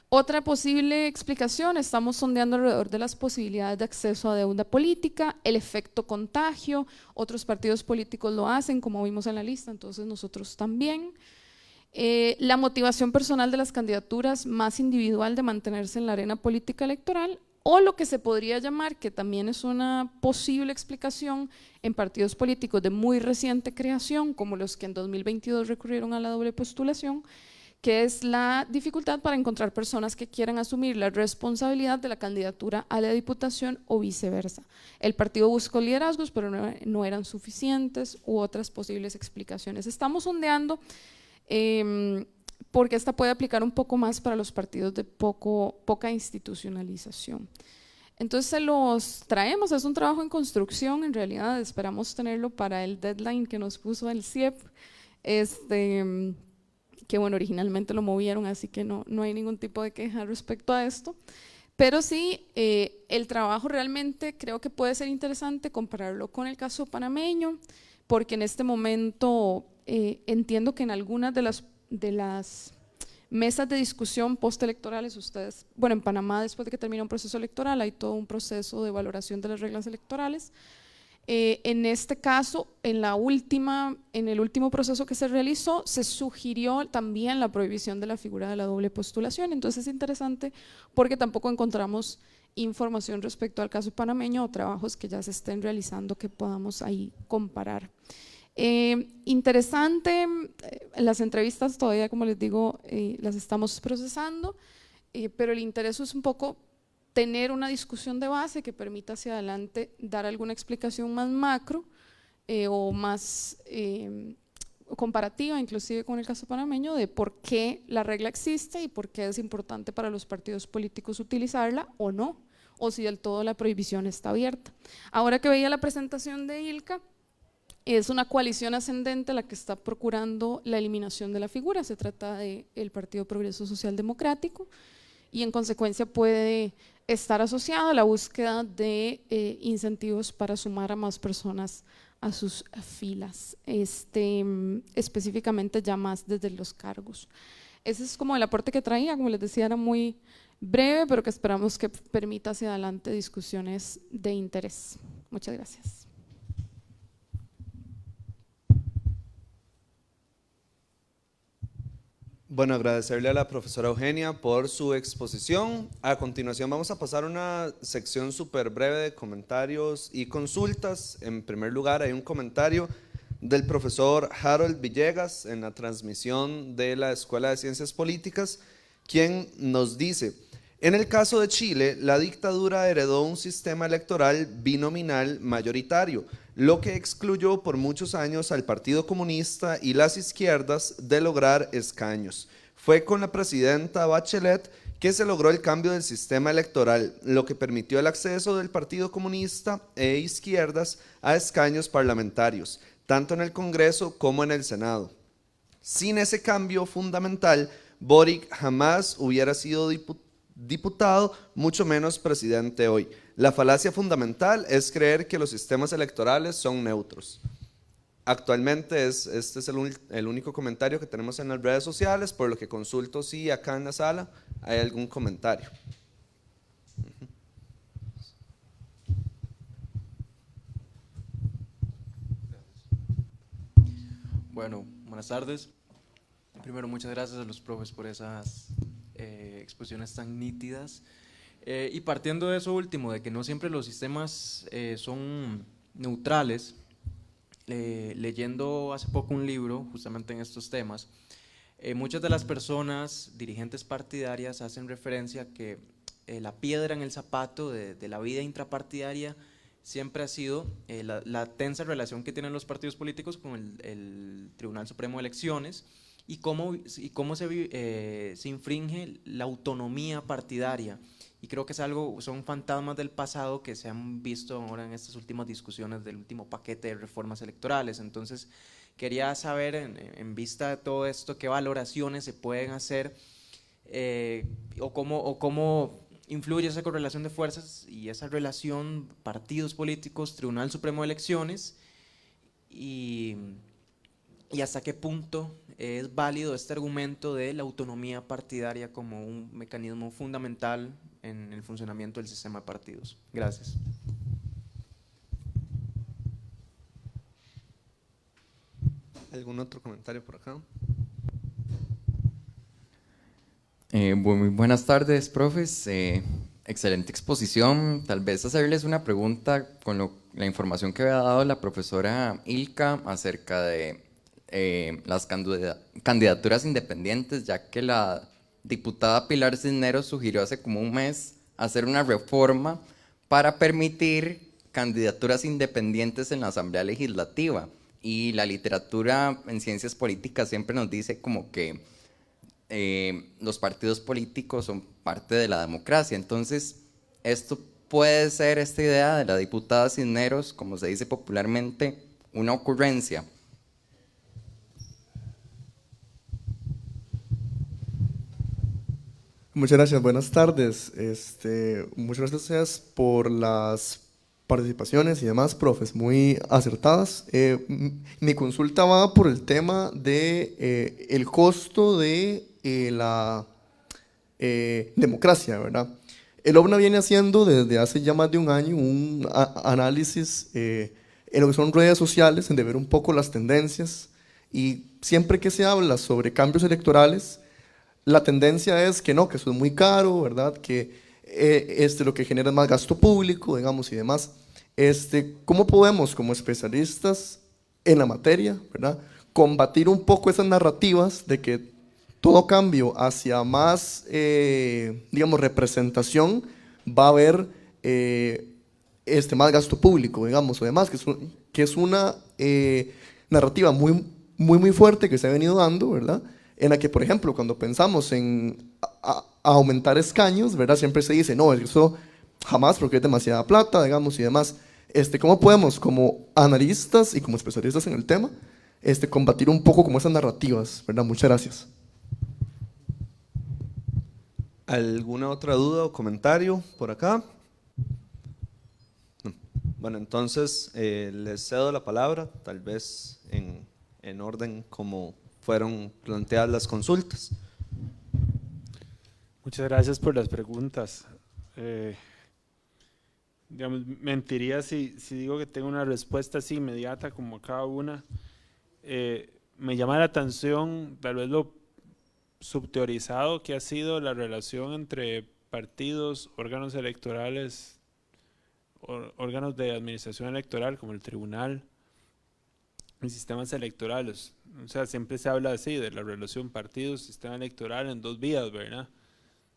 Otra posible explicación, estamos sondeando alrededor de las posibilidades de acceso a deuda política, el efecto contagio, otros partidos políticos lo hacen, como vimos en la lista, entonces nosotros también. La motivación personal de las candidaturas más individual de mantenerse en la arena política electoral, o lo que se podría llamar, que también es una posible explicación en partidos políticos de muy reciente creación, como los que en 2022 recurrieron a la doble postulación, que es la dificultad para encontrar personas que quieran asumir la responsabilidad de la candidatura a la diputación o viceversa. El partido buscó liderazgos, pero no eran suficientes, u otras posibles explicaciones. Estamos sondeando porque esta puede aplicar un poco más para los partidos de poca institucionalización. Entonces se los traemos, es un trabajo en construcción, en realidad esperamos tenerlo para el deadline que nos puso el CIEP, que bueno, originalmente lo movieron, así que no hay ningún tipo de queja respecto a esto, pero sí, el trabajo realmente creo que puede ser interesante compararlo con el caso panameño, porque en este momento entiendo que en algunas de las mesas de discusión postelectorales, ustedes, bueno, en Panamá después de que termina un proceso electoral hay todo un proceso de valoración de las reglas electorales. En este caso, en el último proceso que se realizó, se sugirió también la prohibición de la figura de la doble postulación, entonces es interesante porque tampoco encontramos información respecto al caso panameño o trabajos que ya se estén realizando que podamos ahí comparar. Interesante, las entrevistas todavía, como les digo, las estamos procesando, pero el interés es un poco tener una discusión de base que permita hacia adelante dar alguna explicación más macro o más comparativa, inclusive con el caso panameño, de por qué la regla existe y por qué es importante para los partidos políticos utilizarla o no, o si del todo la prohibición está abierta. Ahora que veía la presentación de Ilka, es una coalición ascendente la que está procurando la eliminación de la figura, se trata del Partido Progreso Social Democrático y en consecuencia puede estar asociado a la búsqueda de incentivos para sumar a más personas a sus filas, específicamente ya más desde los cargos. Ese es como el aporte que traía, como les decía era muy breve, pero que esperamos que permita hacia adelante discusiones de interés. Muchas gracias. Bueno, agradecerle a la profesora Eugenia por su exposición. A continuación vamos a pasar a una sección súper breve de comentarios y consultas. En primer lugar hay un comentario del profesor Harold Villegas en la transmisión de la Escuela de Ciencias Políticas, quien nos dice: en el caso de Chile, la dictadura heredó un sistema electoral binominal mayoritario, lo que excluyó por muchos años al Partido Comunista y las izquierdas de lograr escaños. Fue con la presidenta Bachelet que se logró el cambio del sistema electoral, lo que permitió el acceso del Partido Comunista e izquierdas a escaños parlamentarios, tanto en el Congreso como en el Senado. Sin ese cambio fundamental, Boric jamás hubiera sido diputado, mucho menos presidente hoy. La falacia fundamental es creer que los sistemas electorales son neutros. Actualmente este es el único comentario que tenemos en las redes sociales, por lo que consulto si acá en la sala hay algún comentario. Bueno, buenas tardes. Primero, muchas gracias a los profes por esas exposiciones tan nítidas. Y partiendo de eso último, de que no siempre los sistemas son neutrales, leyendo hace poco un libro justamente en estos temas, muchas de las personas, dirigentes partidarias, hacen referencia a que la piedra en el zapato de la vida intrapartidaria siempre ha sido la tensa relación que tienen los partidos políticos con el Tribunal Supremo de Elecciones y cómo se infringe la autonomía partidaria. Y creo que son fantasmas del pasado que se han visto ahora en estas últimas discusiones del último paquete de reformas electorales. Entonces, quería saber, en vista de todo esto, qué valoraciones se pueden hacer o cómo influye esa correlación de fuerzas y esa relación partidos políticos, Tribunal Supremo de Elecciones, y hasta qué punto es válido este argumento de la autonomía partidaria como un mecanismo fundamental en el funcionamiento del sistema de partidos. Gracias. ¿Algún otro comentario por acá? Muy buenas tardes, profes. Excelente exposición. Tal vez hacerles una pregunta con la información que había dado la profesora Ilka acerca de las candidaturas independientes, ya que la diputada Pilar Cisneros sugirió hace como un mes hacer una reforma para permitir candidaturas independientes en la Asamblea Legislativa. Y la literatura en ciencias políticas siempre nos dice como que los partidos políticos son parte de la democracia. Entonces, esto puede ser, esta idea de la diputada Cisneros, como se dice popularmente, una ocurrencia. Muchas gracias, buenas tardes. Muchas gracias por las participaciones y demás, profes, muy acertadas. Mi consulta va por el tema de el costo de la democracia, ¿verdad? El OBNA viene haciendo desde hace ya más de un año un análisis en lo que son redes sociales, en de ver un poco las tendencias, y siempre que se habla sobre cambios electorales, la tendencia es que no, que eso es muy caro, ¿verdad? Que lo que genera es más gasto público, digamos, y demás. ¿Cómo podemos, como especialistas en la materia, ¿verdad?, combatir un poco esas narrativas de que todo cambio hacia más, digamos, representación va a haber más gasto público, digamos, o demás, que es una narrativa muy fuerte que se ha venido dando, ¿verdad?, en la que, por ejemplo, cuando pensamos en aumentar escaños, ¿verdad?, siempre se dice, no, eso jamás porque es demasiada plata, digamos, y demás. ¿Cómo podemos, como analistas y como especialistas en el tema, combatir un poco como esas narrativas, ¿verdad? Muchas gracias. ¿Alguna otra duda o comentario por acá? No. Bueno, entonces les cedo la palabra, tal vez en orden como fueron planteadas las consultas. Muchas gracias por las preguntas. Digamos, mentiría si digo que tengo una respuesta así inmediata como a cada una. Me llama la atención tal vez lo subteorizado que ha sido la relación entre partidos, órganos electorales, órganos de administración electoral como el tribunal y sistemas electorales. O sea, siempre se habla así de la relación partidos-sistema electoral en dos vías, ¿verdad?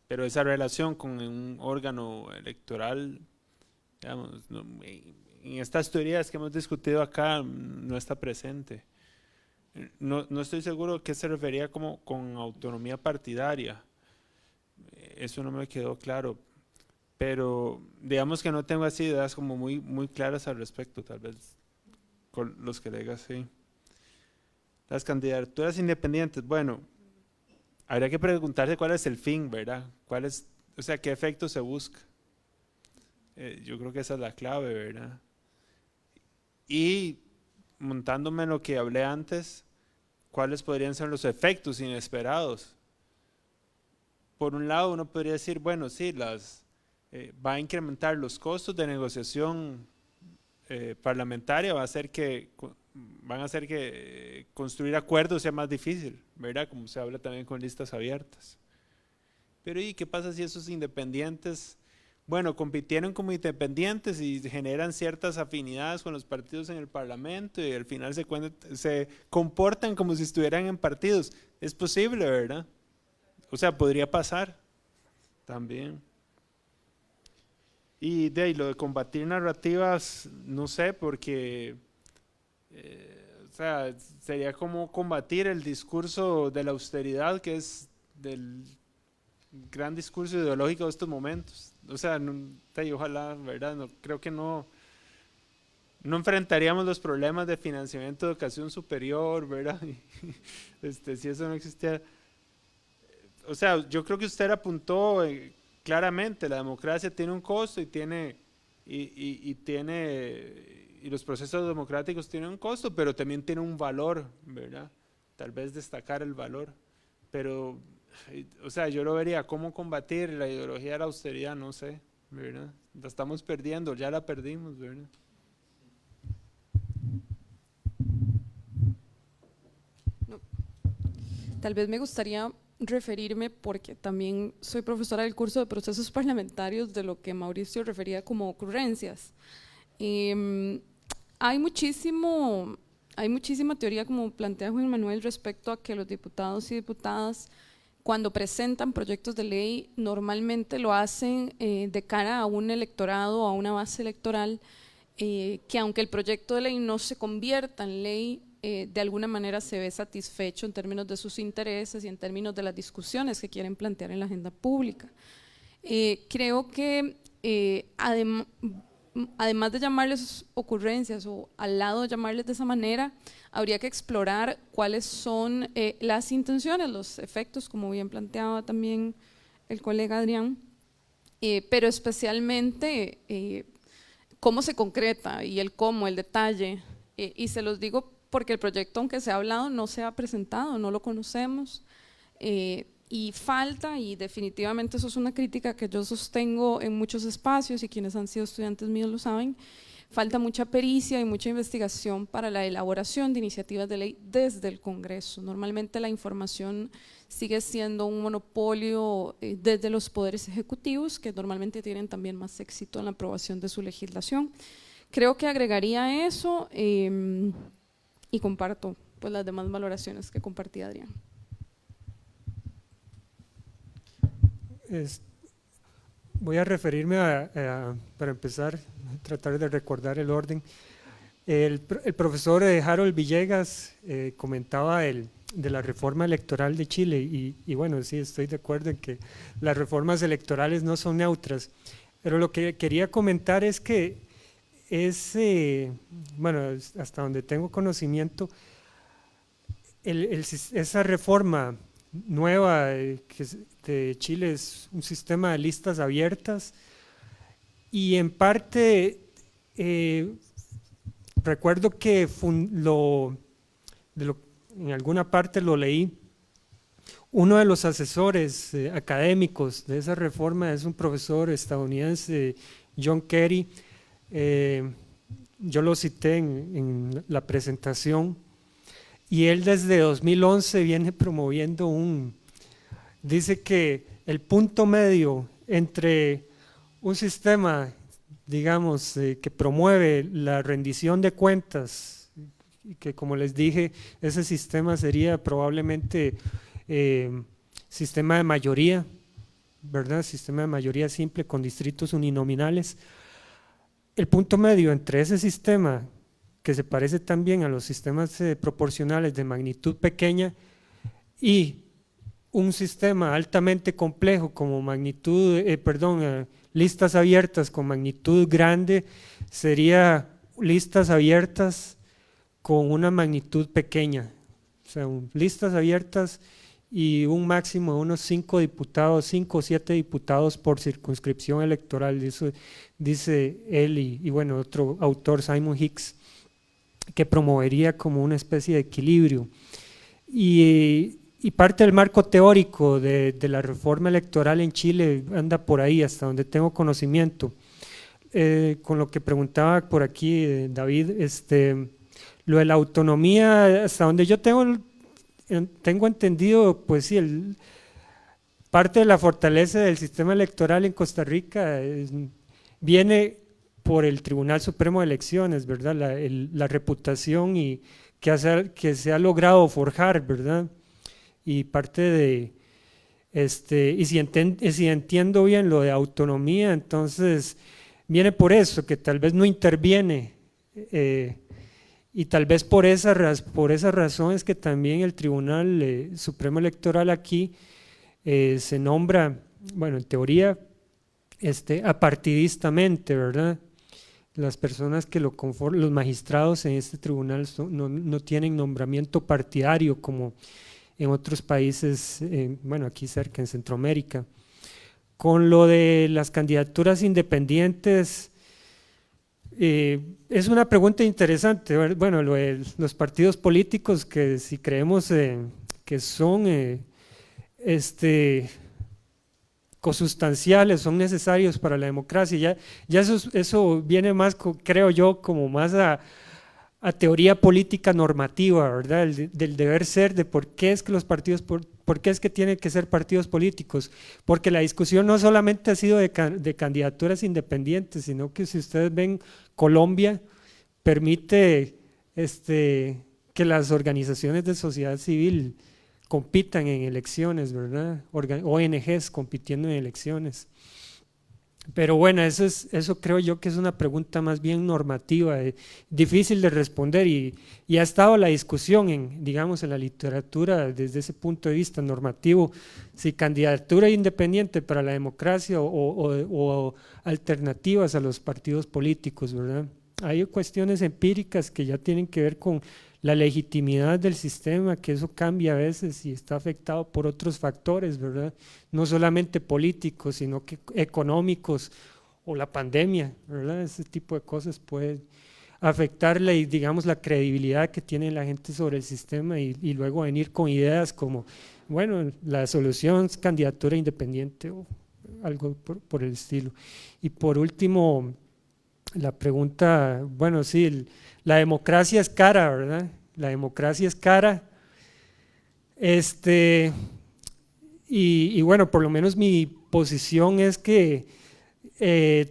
Pero esa relación con un órgano electoral, digamos, en estas teorías que hemos discutido acá no está presente. No estoy seguro qué se refería como con autonomía partidaria. Eso no me quedó claro. Pero digamos que no tengo así ideas como muy claras al respecto, tal vez con los que le diga así. Las candidaturas independientes, bueno, habría que preguntarse cuál es el fin, ¿verdad? O sea, qué efecto se busca. Yo creo que esa es la clave, ¿verdad? Y montándome en lo que hablé antes, ¿cuáles podrían ser los efectos inesperados? Por un lado, uno podría decir, bueno, sí, va a incrementar los costos de negociación parlamentaria, van a hacer que construir acuerdos sea más difícil, ¿verdad? Como se habla también con listas abiertas. Pero ¿y qué pasa si esos independientes, bueno, compitieron como independientes y generan ciertas afinidades con los partidos en el Parlamento y al final se comportan como si estuvieran en partidos? Es posible, ¿verdad? O sea, podría pasar también. Y de ahí, lo de combatir narrativas, no sé, porque o sea, sería como combatir el discurso de la austeridad, que es del gran discurso ideológico de estos momentos. O sea, ojalá, ¿verdad? Creo que no enfrentaríamos los problemas de financiamiento de educación superior, ¿verdad? Si eso no existiera. o sea, yo creo que usted apuntó claramente, la democracia tiene un costo y los procesos democráticos tienen un costo, pero también tiene un valor, ¿verdad? Tal vez destacar el valor, pero, o sea, yo lo vería, ¿cómo combatir la ideología de la austeridad? No sé, ¿verdad? La estamos perdiendo, ya la perdimos, ¿verdad? Tal vez me gustaría referirme, porque también soy profesora del curso de procesos parlamentarios, de lo que Mauricio refería como ocurrencias. Hay muchísima teoría, como plantea Juan Manuel, respecto a que los diputados y diputadas, cuando presentan proyectos de ley, normalmente lo hacen de cara a un electorado, a una base electoral, que aunque el proyecto de ley no se convierta en ley, de alguna manera se ve satisfecho en términos de sus intereses y en términos de las discusiones que quieren plantear en la agenda pública. Creo que además de llamarles ocurrencias o al lado de llamarles de esa manera, habría que explorar cuáles son las intenciones, los efectos, como bien planteaba también el colega Adrián, pero especialmente cómo se concreta y el cómo, el detalle, y se los digo porque el proyecto, aunque se ha hablado, no se ha presentado, no lo conocemos, y falta, y definitivamente eso es una crítica que yo sostengo en muchos espacios, y quienes han sido estudiantes míos lo saben, falta mucha pericia y mucha investigación para la elaboración de iniciativas de ley desde el Congreso. Normalmente la información sigue siendo un monopolio desde los poderes ejecutivos, que normalmente tienen también más éxito en la aprobación de su legislación. Creo que agregaría eso, y comparto pues las demás valoraciones que compartía Adrián. Voy a referirme para empezar, tratar de recordar el orden. El profesor Harold Villegas comentaba de la reforma electoral de Chile, y bueno, sí, estoy de acuerdo en que las reformas electorales no son neutras, pero lo que quería comentar es que bueno, hasta donde tengo conocimiento, esa reforma nueva de Chile es un sistema de listas abiertas, y en parte recuerdo que en alguna parte lo leí, uno de los asesores académicos de esa reforma es un profesor estadounidense, John Kerry. Yo lo cité en la presentación, y él desde 2011 viene promoviendo dice que el punto medio entre un sistema, digamos, que promueve la rendición de cuentas, y que, como les dije, ese sistema sería probablemente sistema de mayoría, ¿verdad? Sistema de mayoría simple con distritos uninominales. El punto medio entre ese sistema, que se parece también a los sistemas proporcionales de magnitud pequeña, y un sistema altamente complejo como listas abiertas con magnitud grande, sería listas abiertas con una magnitud pequeña, o sea, listas abiertas y un máximo de unos 5 o 7 diputados por circunscripción electoral. Eso dice él y bueno, otro autor, Simon Hicks, que promovería como una especie de equilibrio. Y parte del marco teórico de la reforma electoral en Chile anda por ahí, hasta donde tengo conocimiento. Con lo que preguntaba por aquí David, lo de la autonomía, hasta donde yo tengo entendido, pues sí, parte de la fortaleza del sistema electoral en Costa Rica viene por el Tribunal Supremo de Elecciones, ¿verdad? La reputación y que se ha logrado forjar, ¿verdad? Y parte de, y si entiendo bien lo de autonomía, entonces viene por eso, que tal vez no interviene, y tal vez por esa razón es que también el Tribunal Supremo Electoral aquí se nombra, bueno, en teoría, apartidistamente, ¿verdad? Las personas que lo conforman, los magistrados en este tribunal no tienen nombramiento partidario como en otros países, bueno, aquí cerca en Centroamérica. Con lo de las candidaturas independientes, es una pregunta interesante. Bueno, lo de los partidos políticos, que si creemos que son consustanciales, son necesarios para la democracia, ya eso viene más, creo yo, como más a teoría política normativa, ¿verdad? Del deber ser, de por qué es que los partidos, por qué es que tienen que ser partidos políticos, porque la discusión no solamente ha sido de candidaturas independientes, sino que si ustedes ven, Colombia permite que las organizaciones de sociedad civil compitan en elecciones, ¿verdad? ONGs compitiendo en elecciones. Pero bueno, eso creo yo que es una pregunta más bien normativa, difícil de responder, y ha estado la discusión digamos, en la literatura desde ese punto de vista normativo, si candidatura independiente para la democracia o alternativas a los partidos políticos, ¿verdad? Hay cuestiones empíricas que ya tienen que ver con la legitimidad del sistema, que eso cambia a veces y está afectado por otros factores, ¿verdad? No solamente políticos, sino que económicos o la pandemia, ¿verdad? Ese tipo de cosas pueden afectar digamos, la credibilidad que tiene la gente sobre el sistema y luego venir con ideas como, bueno, la solución es candidatura independiente o algo por el estilo. Y por último, la pregunta, bueno, sí, la democracia es cara, ¿verdad? La democracia es cara. Y bueno, por lo menos mi posición es que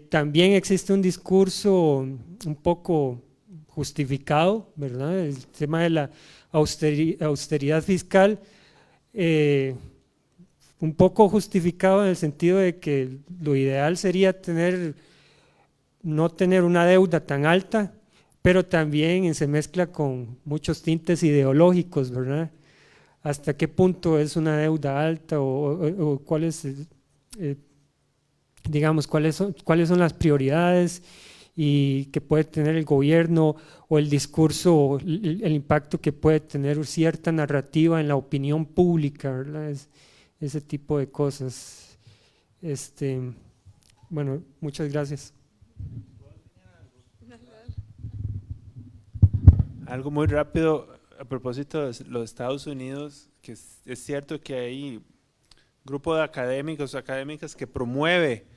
también existe un discurso un poco justificado, ¿verdad? El tema de la austeridad fiscal, un poco justificado en el sentido de que lo ideal sería no tener una deuda tan alta, pero también se mezcla con muchos tintes ideológicos, ¿verdad? ¿Hasta qué punto es una deuda alta o cuáles, digamos, cuáles son las prioridades y que puede tener el gobierno o el discurso, el impacto que puede tener cierta narrativa en la opinión pública, ¿verdad? Ese tipo de cosas. Bueno, muchas gracias. Algo muy rápido a propósito de los Estados Unidos, que es cierto que hay grupo de académicos o académicas que promueve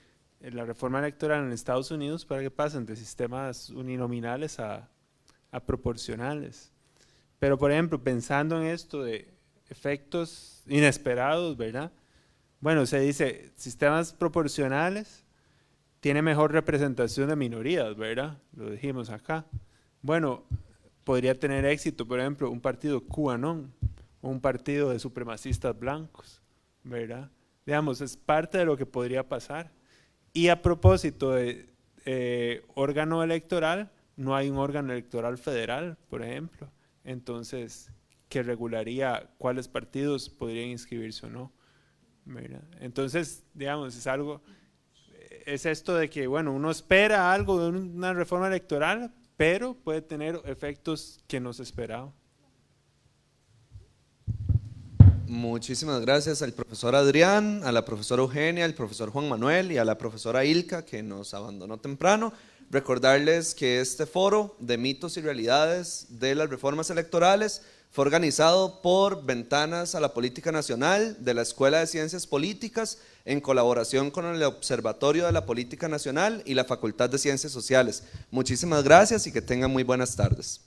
la reforma electoral en Estados Unidos para que pasen de sistemas uninominales a proporcionales. Pero por ejemplo, pensando en esto de efectos inesperados, ¿verdad? Bueno, se dice sistemas proporcionales tiene mejor representación de minorías, ¿verdad? Lo dijimos acá. Bueno, podría tener éxito, por ejemplo, un partido QAnon o un partido de supremacistas blancos, ¿verdad? Digamos, es parte de lo que podría pasar. Y a propósito de órgano electoral, no hay un órgano electoral federal, por ejemplo, entonces, que regularía cuáles partidos podrían inscribirse o no, ¿verdad? Entonces, digamos, es esto de que, bueno, uno espera algo de una reforma electoral, pero puede tener efectos que no se esperaba. Muchísimas gracias al profesor Adrián, a la profesora Eugenia, al profesor Juan Manuel y a la profesora Ilka, que nos abandonó temprano. Recordarles que este foro de mitos y realidades de las reformas electorales fue organizado por Ventanas a la Política Nacional de la Escuela de Ciencias Políticas en colaboración con el Observatorio de la Política Nacional y la Facultad de Ciencias Sociales. Muchísimas gracias y que tengan muy buenas tardes.